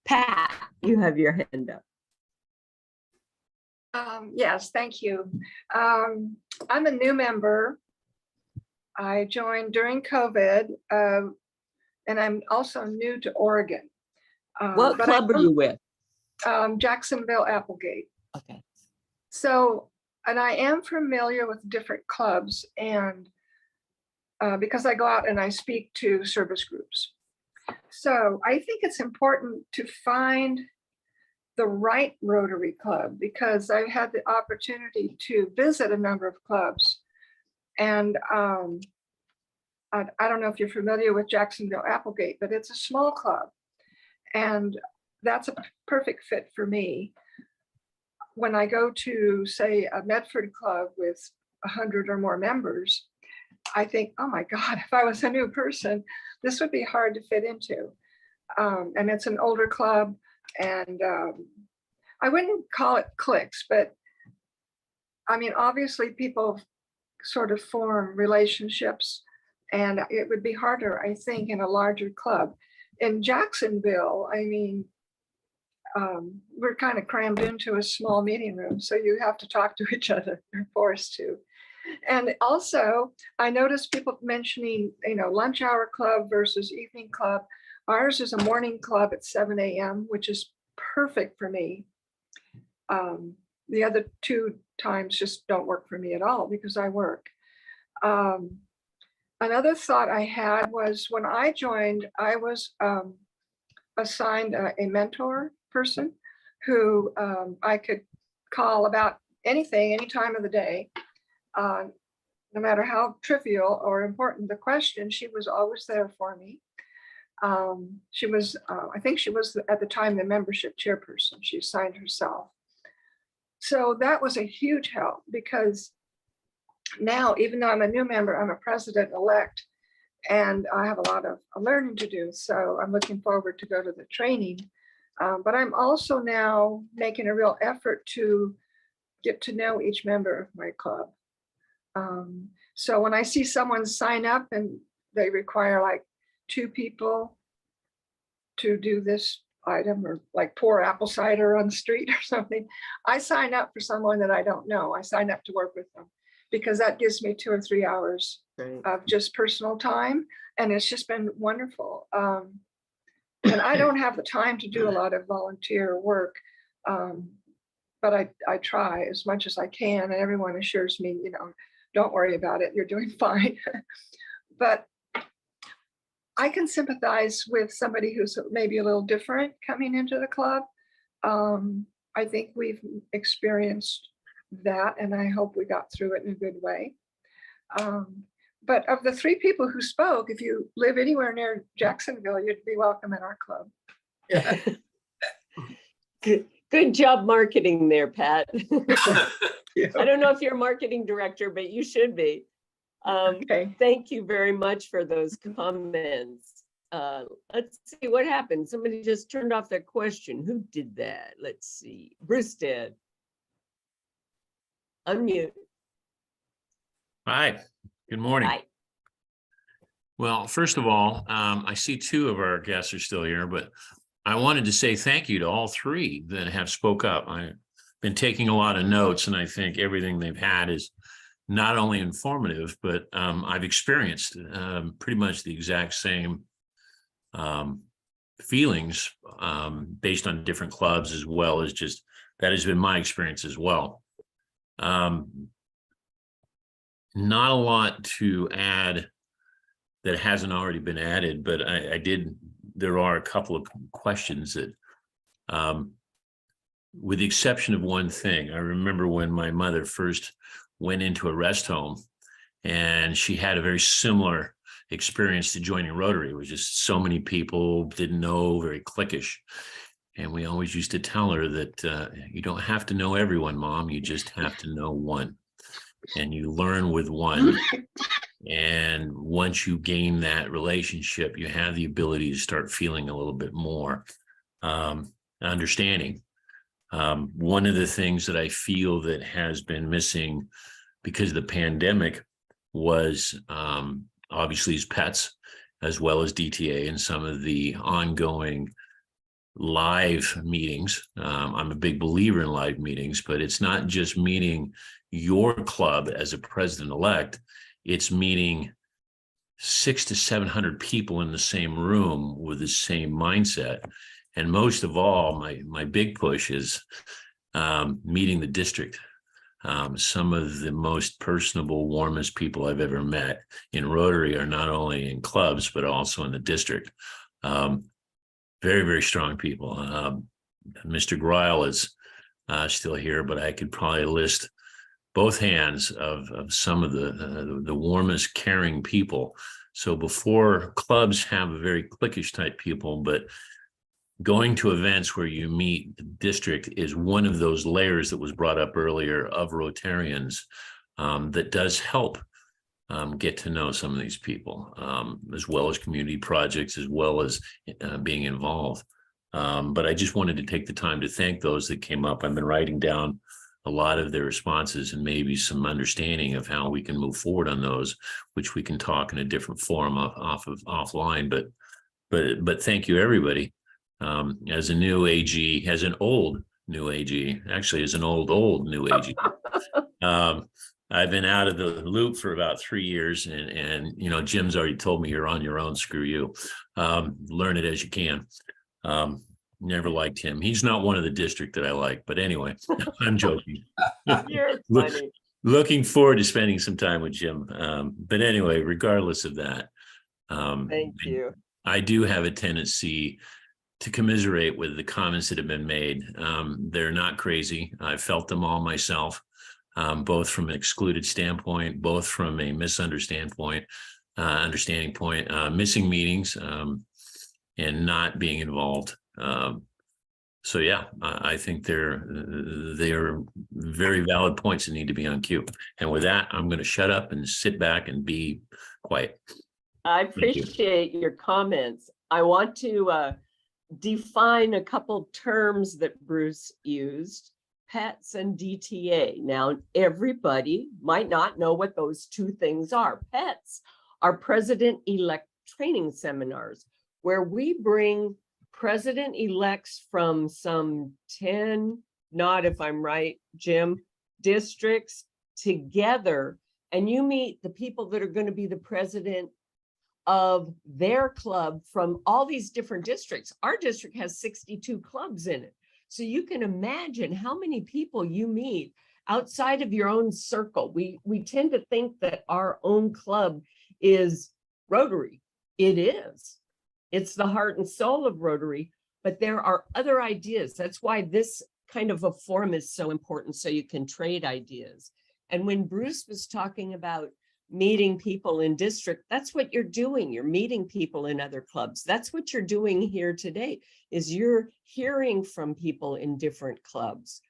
Pat, you have your hand up. Yes, thank you. I'm a new member. I joined during COVID, and I'm also new to Oregon. What club are you with? Jacksonville Applegate. Okay. So, and I am familiar with different clubs, and because I go out and I speak to service groups. So I think it's important to find the right Rotary club, because I've had the opportunity to visit a number of clubs. And I don't know if you're familiar with Jacksonville Applegate, but it's a small club. And that's a perfect fit for me. When I go to, say, a Medford club with 100 or more members, I think, oh my God, if I was a new person, this would be hard to fit into. And it's an older club, and I wouldn't call it cliques, but I mean, obviously people sort of form relationships, and it would be harder, I think, in a larger club. In Jacksonville, I mean, we're kind of crammed into a small meeting room, so you have to talk to each other. You're forced to. And also, I noticed people mentioning, lunch hour club versus evening club. Ours is a morning club at 7 a.m., which is perfect for me. The other two times just don't work for me at all because I work. Another thought I had was when I joined, I was assigned a mentor person who I could call about anything, any time of the day. No matter how trivial or important the question, she was always there for me. She was, I think she was at the time the membership chairperson. She assigned herself. So that was a huge help, because now, even though I'm a new member, I'm a president-elect, and I have a lot of learning to do. So I'm looking forward to go to the training. But I'm also now making a real effort to get to know each member of my club. So when I see someone sign up and they require like 2 people to do this item, or like pour apple cider on the street or something, I sign up for someone that I don't know. I sign up to work with them, because that gives me 2 or 3 hours of just personal time. And it's just been wonderful. And I don't have the time to do a lot of volunteer work. But I try as much as I can, and everyone assures me, don't worry about it, you're doing fine. But I can sympathize with somebody who's maybe a little different coming into the club. I think we've experienced that, and I hope we got through it in a good way. But of the 3 people who spoke, if you live anywhere near Jacksonville, you'd be welcome in our club. Good job marketing there, Pat. I don't know if you're a marketing director, but you should be. Okay. Thank you very much for those comments. Let's see what happened. Somebody just turned off their question. Who did that? Let's see. Bruce did. Unmute. Hi, good morning. Hi. Well, first of all, I see two of our guests are still here, but I wanted to say thank you to all three that have spoke up. I've been taking a lot of notes, and I think everything they've had is not only informative, but I've experienced pretty much the exact same feelings based on different clubs, as well as just that has been my experience as well. Not a lot to add that hasn't already been added, but there are a couple of questions that, with the exception of one thing, I remember when my mother first went into a rest home, and she had a very similar experience to joining Rotary. It was just so many people didn't know, very cliquish. And we always used to tell her that you don't have to know everyone, Mom, you just have to know one. And you learn with one. And once you gain that relationship, you have the ability to start feeling a little bit more understanding. One of the things that I feel that has been missing because of the pandemic was obviously his pets, as well as DTA and some of the ongoing live meetings. I'm a big believer in live meetings, but it's not just meeting your club as a president-elect, it's meeting 600 to 700 people in the same room with the same mindset. And most of all, my big push is meeting the district. Some of the most personable, warmest people I've ever met in Rotary are not only in clubs, but also in the district. Very, very strong people. Mr. Greil is still here, but I could probably list both hands of some of the warmest, caring people. So before, clubs have a very cliquish type people, but going to events where you meet the district is one of those layers that was brought up earlier of Rotarians that does help get to know some of these people, as well as community projects, as well as being involved. But I just wanted to take the time to thank those that came up. I've been writing down a lot of their responses and maybe some understanding of how we can move forward on those, which we can talk in a different forum offline. But thank you, everybody. As a new AG, as an old new AG, actually as an old new AG. I've been out of the loop for about 3 years, and you know, Jim's already told me you're on your own, screw you. Learn it as you can. Never liked him. He's not one of the district that I like, but anyway, I'm joking. You're funny. Looking forward to spending some time with Jim. But anyway, regardless of that, Thank you. I do have a tendency to commiserate with the comments that have been made. They're not crazy. I've felt them all myself, both from an excluded standpoint, both from a understanding point, missing meetings, and not being involved. So yeah, I think they're very valid points that need to be on cue. And with that, I'm going to shut up and sit back and be quiet. I appreciate your comments. I want to define a couple terms that Bruce used, pets and DTA. Now, everybody might not know what those two things are. Pets are president-elect training seminars where we bring president-elects from some 10, not if I'm right, Jim, districts together, and you meet the people that are going to be the president of their club from all these different districts. Our district has 62 clubs in it. So you can imagine how many people you meet outside of your own circle. We tend to think that our own club is Rotary. It is. It's the heart and soul of Rotary, but there are other ideas. That's why this kind of a forum is so important, so you can trade ideas. And when Bruce was talking about meeting people in district, that's what you're doing. You're meeting people in other clubs. That's what you're doing here today, is you're hearing from people in different clubs.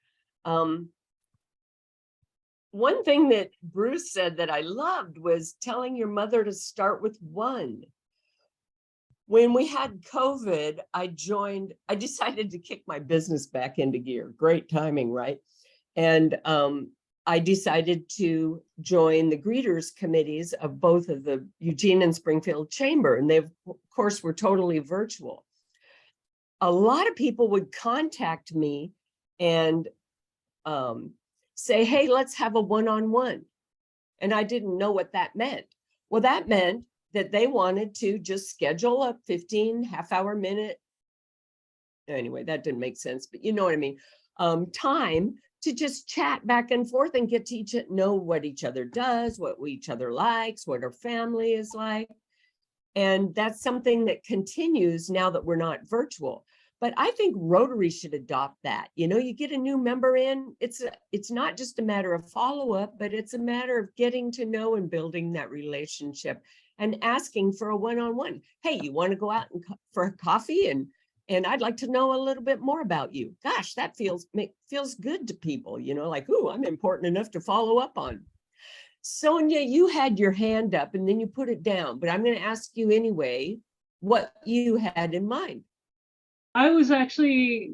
One thing that Bruce said that I loved was telling your mother to start with one. When we had COVID, I decided to kick my business back into gear. Great timing, right? And I decided to join the greeters committees of both of the Eugene and Springfield Chamber. And they, of course, were totally virtual. A lot of people would contact me and say, hey, let's have a one-on-one. And I didn't know what that meant. Well, that meant that they wanted to just schedule a 15 half-hour minute. Anyway, that didn't make sense, but you know what I mean. Time to just chat back and forth and get to know what each other does, what each other likes, what our family is like. And that's something that continues now that we're not virtual. But I think Rotary should adopt that. You know, you get a new member in, it's not just a matter of follow-up, but it's a matter of getting to know and building that relationship and asking for a one-on-one. Hey, you want to go out for a coffee? And I'd like to know a little bit more about you. Gosh, that feels good to people, you know, like, ooh, I'm important enough to follow up on. Sonia, you had your hand up and then you put it down, but I'm going to ask you anyway, what you had in mind. I was actually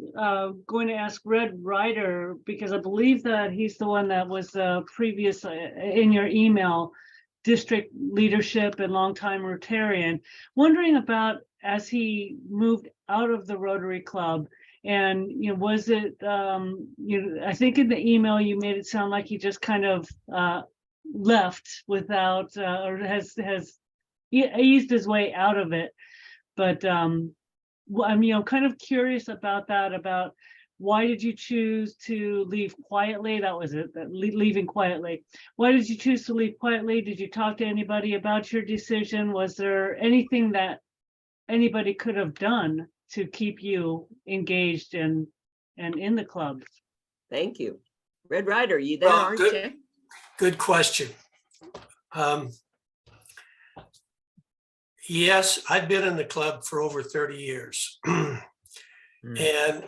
going to ask Red Ryder, because I believe that he's the one that was previous in your email, district leadership and longtime Rotarian, wondering about as he moved out of the Rotary Club. And, you know, was it, I think in the email you made it sound like he just kind of left without, or has eased his way out of it. But well, I'm, kind of curious about that, about why did you choose to leave quietly? That was it, leaving quietly. Why did you choose to leave quietly? Did you talk to anybody about your decision? Was there anything that anybody could have done to keep you engaged and in the club? Thank you. Red Ryder, you there, aren't you? Good question. Yes, I've been in the club for over 30 years. And,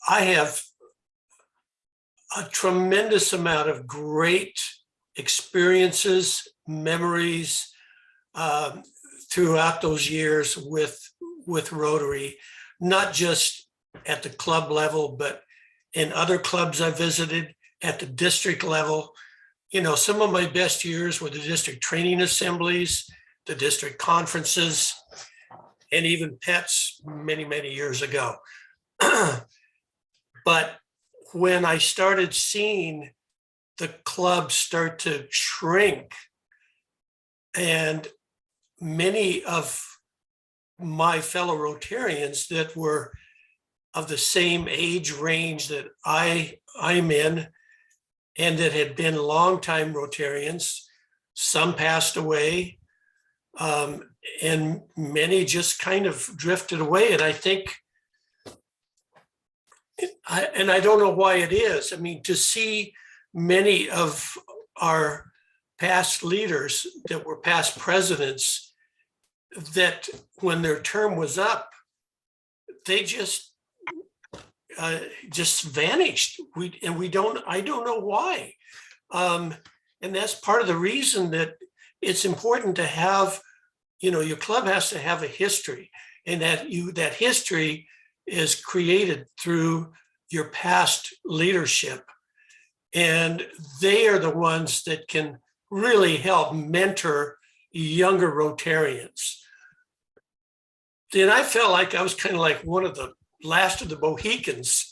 I have a tremendous amount of great experiences, memories throughout those years with Rotary, not just at the club level, but in other clubs I visited at the district level. Some of my best years were the district training assemblies, the district conferences, and even pets many, many years ago. But when I started seeing the club start to shrink, and many of my fellow Rotarians that were of the same age range that I'm in, and that had been longtime Rotarians, some passed away, and many just kind of drifted away. And I think, I don't know why it is. I mean, to see many of our past leaders that were past presidents, that when their term was up, they just vanished. I don't know why. And that's part of the reason that it's important to have, your club has to have a history, and that history is created through your past leadership. And they are the ones that can really help mentor younger Rotarians. Then I felt like I was kind of like one of the last of the Mohicans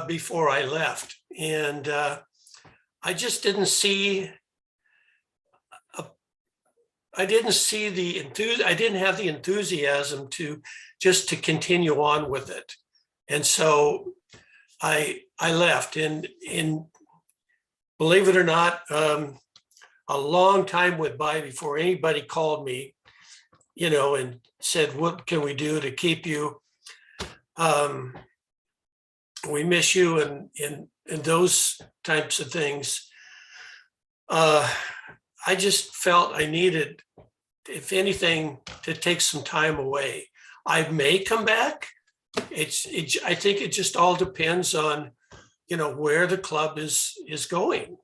before I left. And I just didn't see, I didn't have the enthusiasm to continue on with it. And so I left, and believe it or not, a long time went by before anybody called me, and said, what can we do to keep you? We miss you, and those types of things. I just felt I needed, if anything, to take some time away. I may come back. I think it just all depends on, where the club is going.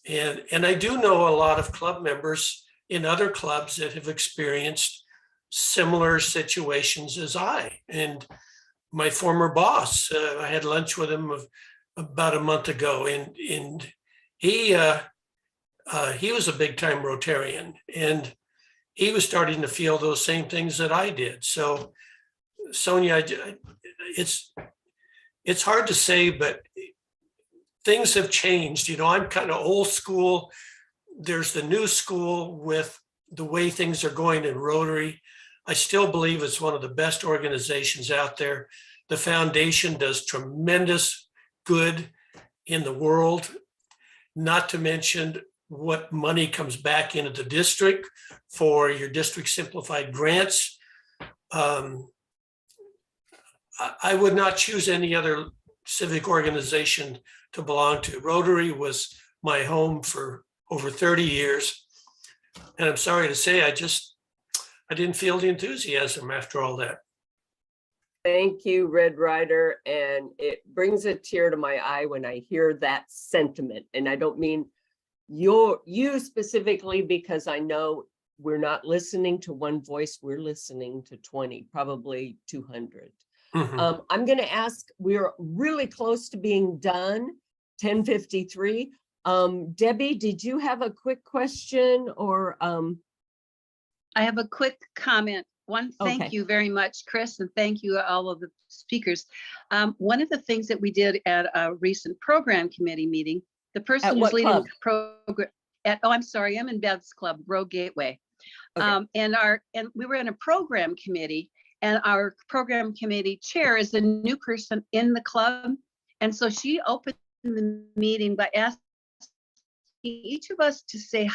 And I do know a lot of club members in other clubs that have experienced similar situations as I. And my former boss, I had lunch with him about a month ago, and he was a big time Rotarian, and he was starting to feel those same things that I did. So, Sonia, it's hard to say, but things have changed. I'm kind of old school. There's the new school with the way things are going in Rotary. I still believe it's one of the best organizations out there. The foundation does tremendous good in the world, not to mention what money comes back into the district for your district simplified grants. I would not choose any other civic organization to belong to. Rotary was my home for over 30 years. And I'm sorry to say, I didn't feel the enthusiasm after all that. Thank you, Red Ryder. And it brings a tear to my eye when I hear that sentiment. And I don't mean you specifically, because I know we're not listening to one voice, we're listening to 20, probably 200. I'm going to ask, we're really close to being done, 10:53. Debbie, did you have a quick question or? I have a quick comment. One, thank you very much, Chris, and thank you all of the speakers. One of the things that we did at a recent program committee meeting, the person who's leading the program I'm sorry, I'm in Bev's club, Road Gateway. And we were in a program committee, and our program committee chair is a new person in the club. And so she opened the meeting by asking each of us to say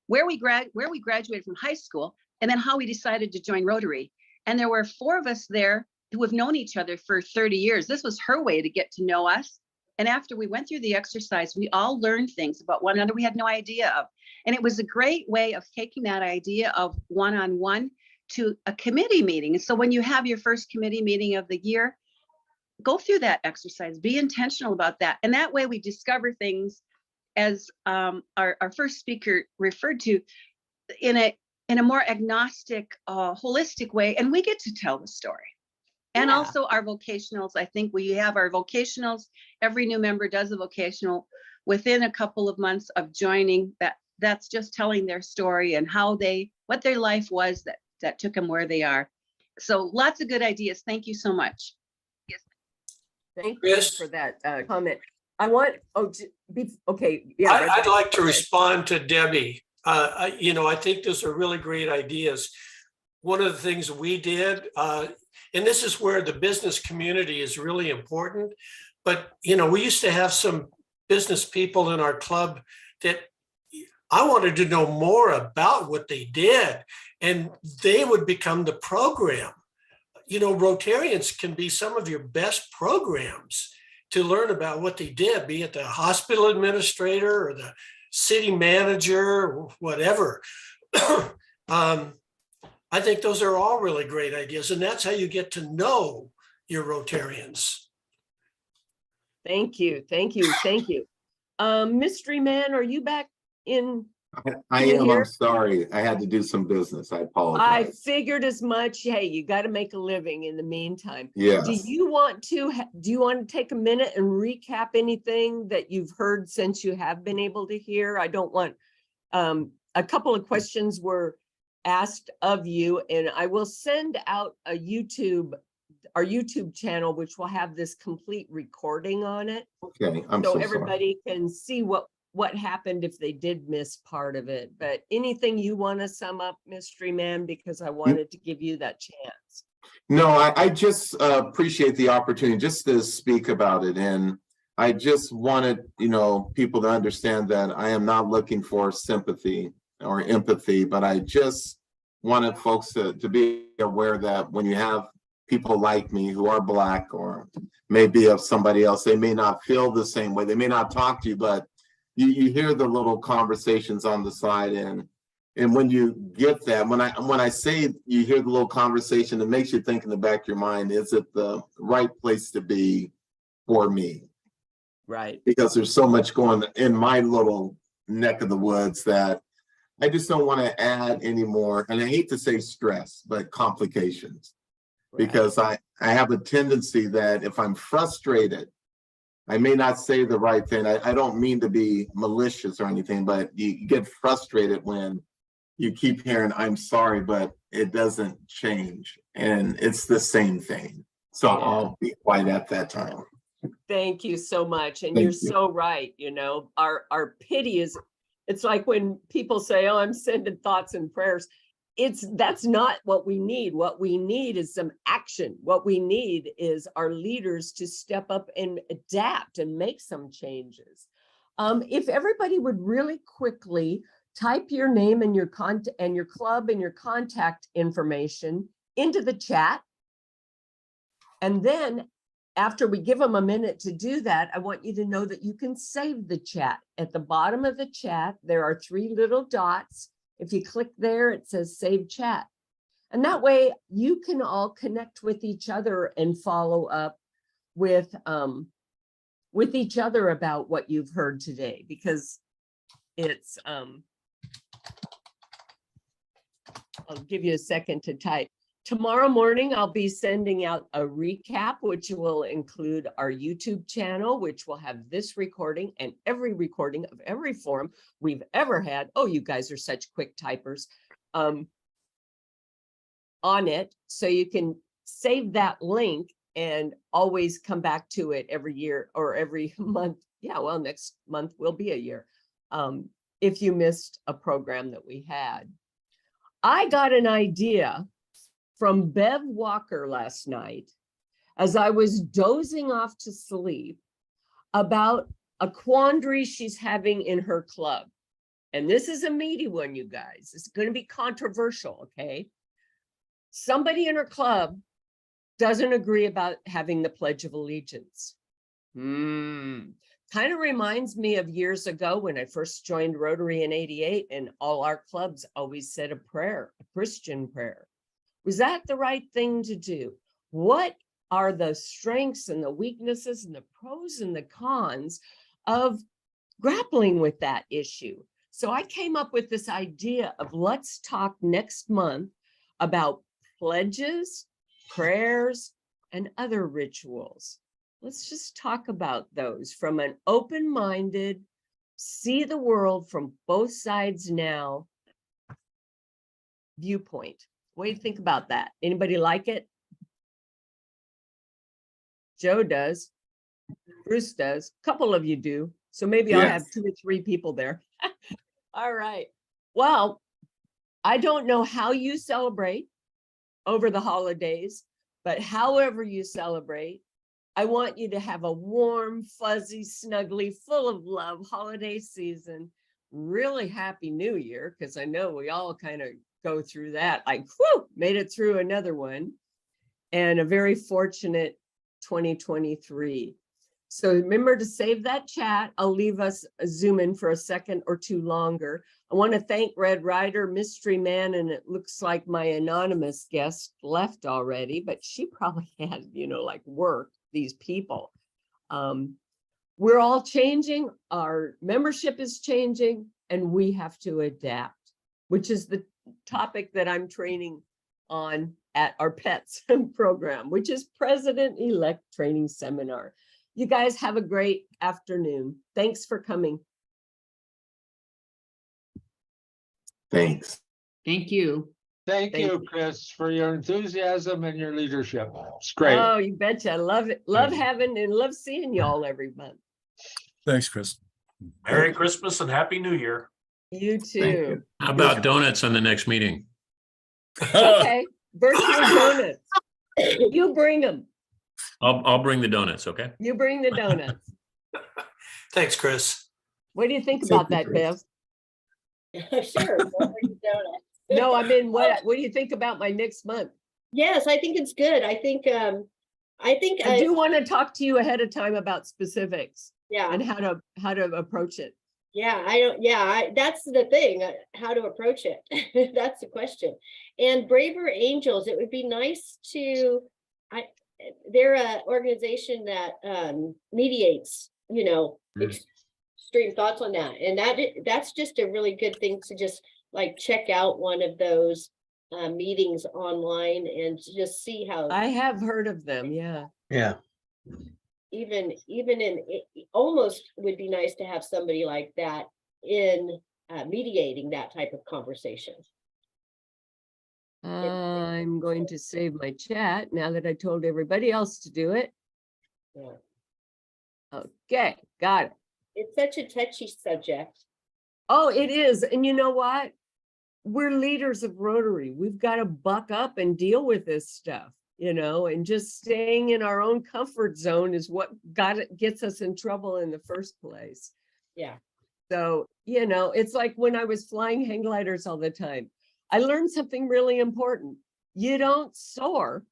where we graduated from high school, and then how we decided to join Rotary. And there were 4 of us there who have known each other for 30 years. This was her way to get to know us. And after we went through the exercise, we all learned things about one another we had no idea of. And it was a great way of taking that idea of one-on-one to a committee meeting. And so when you have your first committee meeting of the year, go through that exercise, be intentional about that. And that way we discover things, as our first speaker referred to, in a more agnostic, holistic way. And we get to tell the story. And also our vocationals. I think we have our vocationals. Every new member does a vocational within a couple of months of joining. That's just telling their story and what their life was that took them where they are. So lots of good ideas. Thank you so much. Thank you for that comment. I want, okay. Yeah. I'd like to respond to Debbie. I think those are really great ideas. One of the things we did, and this is where the business community is really important, but, we used to have some business people in our club that I wanted to know more about what they did, and they would become the program. Rotarians can be some of your best programs to learn about what they did, be it the hospital administrator or the city manager or whatever. I think those are all really great ideas, and that's how you get to know your Rotarians. Thank you. Mystery Man, are you back in? I am. I'm sorry. I had to do some business. I apologize. I figured as much. Hey, you got to make a living in the meantime. Yes. Do you want to take a minute and recap anything that you've heard since you have been able to hear? I don't want, a couple of questions were asked of you, and I will send out our YouTube channel, which will have this complete recording on it. Okay. So everybody can see what happened if they did miss part of it. But anything you want to sum up, Mystery Man, because I wanted to give you that chance. No, I just appreciate the opportunity just to speak about it. And I just wanted, people to understand that I am not looking for sympathy or empathy, but I just wanted folks to be aware that when you have people like me who are Black or maybe of somebody else, they may not feel the same way. They may not talk to you, but you hear the little conversations on the side, and when you get that, when I say you hear the little conversation, it makes you think in the back of your mind, is it the right place to be for me? Right. Because there's so much going in my little neck of the woods that I just don't want to add any more. And I hate to say stress, but complications. Right. Because I have a tendency that if I'm frustrated, I may not say the right thing. I don't mean to be malicious or anything, but you get frustrated when you keep hearing, I'm sorry, but it doesn't change. And it's the same thing. So I'll be quiet at that time. Thank you so much. And Thank you're you. so right. You know, our pity is, it's like when people say, oh, I'm sending thoughts and prayers. That's not what we need. What we need is some action. What we need is our leaders to step up and adapt and make some changes. If everybody would really quickly type your name and your club and your contact information into the chat. And then after we give them a minute to do that, I want you to know that you can save the chat. At the bottom of the chat, there are 3 little dots. If you click there, it says save chat. And that way you can all connect with each other and follow up with each other about what you've heard today, because it's, I'll give you a second to type. Tomorrow morning, I'll be sending out a recap, which will include our YouTube channel, which will have this recording and every recording of every forum we've ever had. Oh, you guys are such quick typers. On it, so you can save that link and always come back to it every year or every month. Yeah, well, next month will be a year. If you missed a program that we had. I got an idea from Bev Walker last night as I was dozing off to sleep about a quandary she's having in her club. And this is a meaty one, you guys. It's going to be controversial, okay? Somebody in her club doesn't agree about having the Pledge of Allegiance. Kind of reminds me of years ago when I first joined Rotary in '88, and all our clubs always said a prayer, a Christian prayer. Was that the right thing to do? What are the strengths and the weaknesses and the pros and the cons of grappling with that issue? So I came up with this idea of let's talk next month about pledges, prayers, and other rituals. Let's just talk about those from an open-minded, see the world from both sides now viewpoint. What do you think about that? Anybody like it? Joe does. Bruce does. A couple of you do. So maybe I'll have 2 or 3 people there. All right. Well, I don't know how you celebrate over the holidays, but however you celebrate, I want you to have a warm, fuzzy, snuggly, full of love holiday season. Really happy New Year, because I know we all kind of go through that, like, whew, made it through another one, and a very fortunate 2023. So remember to save that chat. I'll leave us zoom in for a second or 2 longer. I want to thank Red Ryder, Mystery Man, and it looks like my anonymous guest left already, but she probably had, like work, these people. We're all changing. Our membership is changing, and we have to adapt, which is the topic that I'm training on at our PETS program, which is President-elect Training Seminar. You guys have a great afternoon. Thanks for coming. Thanks. Thank you. Thank you, Chris, for your enthusiasm and your leadership. It's great. Oh, you betcha. I love it. Love having and love seeing y'all every month. Thanks, Chris. Merry Christmas and Happy New Year. You too. How about donuts on the next meeting? Okay. Virtual donuts. You bring them. I'll bring the donuts, okay? You bring the donuts. Thanks, Chris. What do you think about that, Bev? Sure. We'll bring the donuts. No, I mean, what do you think about my next month? Yes, I think it's good. I think I do want to talk to you ahead of time about specifics. Yeah. And how to approach it. Yeah, that's the thing, how to approach it. That's the question. And Braver Angels, it would be nice to, they're a organization that mediates, extreme thoughts on that. And that's just a really good thing to just like check out one of those meetings online and just see how. I have heard of them, yeah. Yeah. Even in it almost would be nice to have somebody like that in mediating that type of conversation. I'm going to save my chat now that I told everybody else to do it. Yeah. Okay, got it. It's such a touchy subject. Oh, it is. And you know what? We're leaders of Rotary. We've got to buck up and deal with this stuff, and just staying in our own comfort zone is what gets us in trouble in the first place. Yeah. So, it's like when I was flying hang gliders all the time, I learned something really important. You don't soar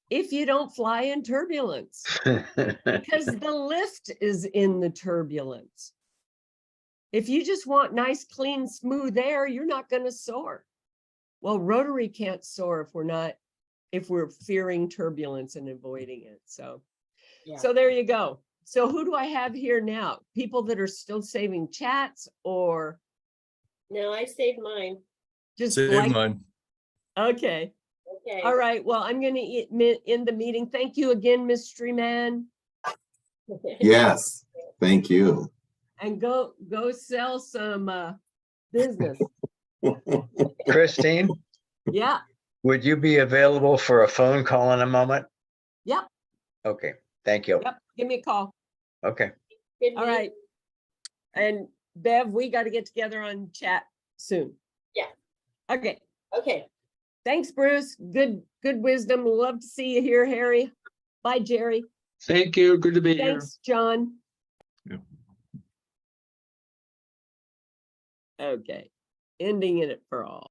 if you don't fly in turbulence, because the lift is in the turbulence. If you just want nice, clean, smooth air, you're not going to soar. Well, Rotary can't soar if we're fearing turbulence and avoiding it. So there you go. So who do I have here now? People that are still saving chats, or? No, I saved mine. Just Save mine. Okay. Okay. All right. Well, I'm going to end the meeting. Thank you again, Mystery Man. Yes, thank you. And go sell some business. Christine, Yeah. would you be available for a phone call in a moment? Yep. Okay, thank you. Yep. Give me a call. Okay. All right. And Bev, we got to get together on chat soon. Yeah. Okay. Okay. Thanks, Bruce. Good wisdom. Love to see you here, Harry. Bye, Jerry. Thank you. Good to be here. Thanks, John. Yeah. Okay. Ending it for all.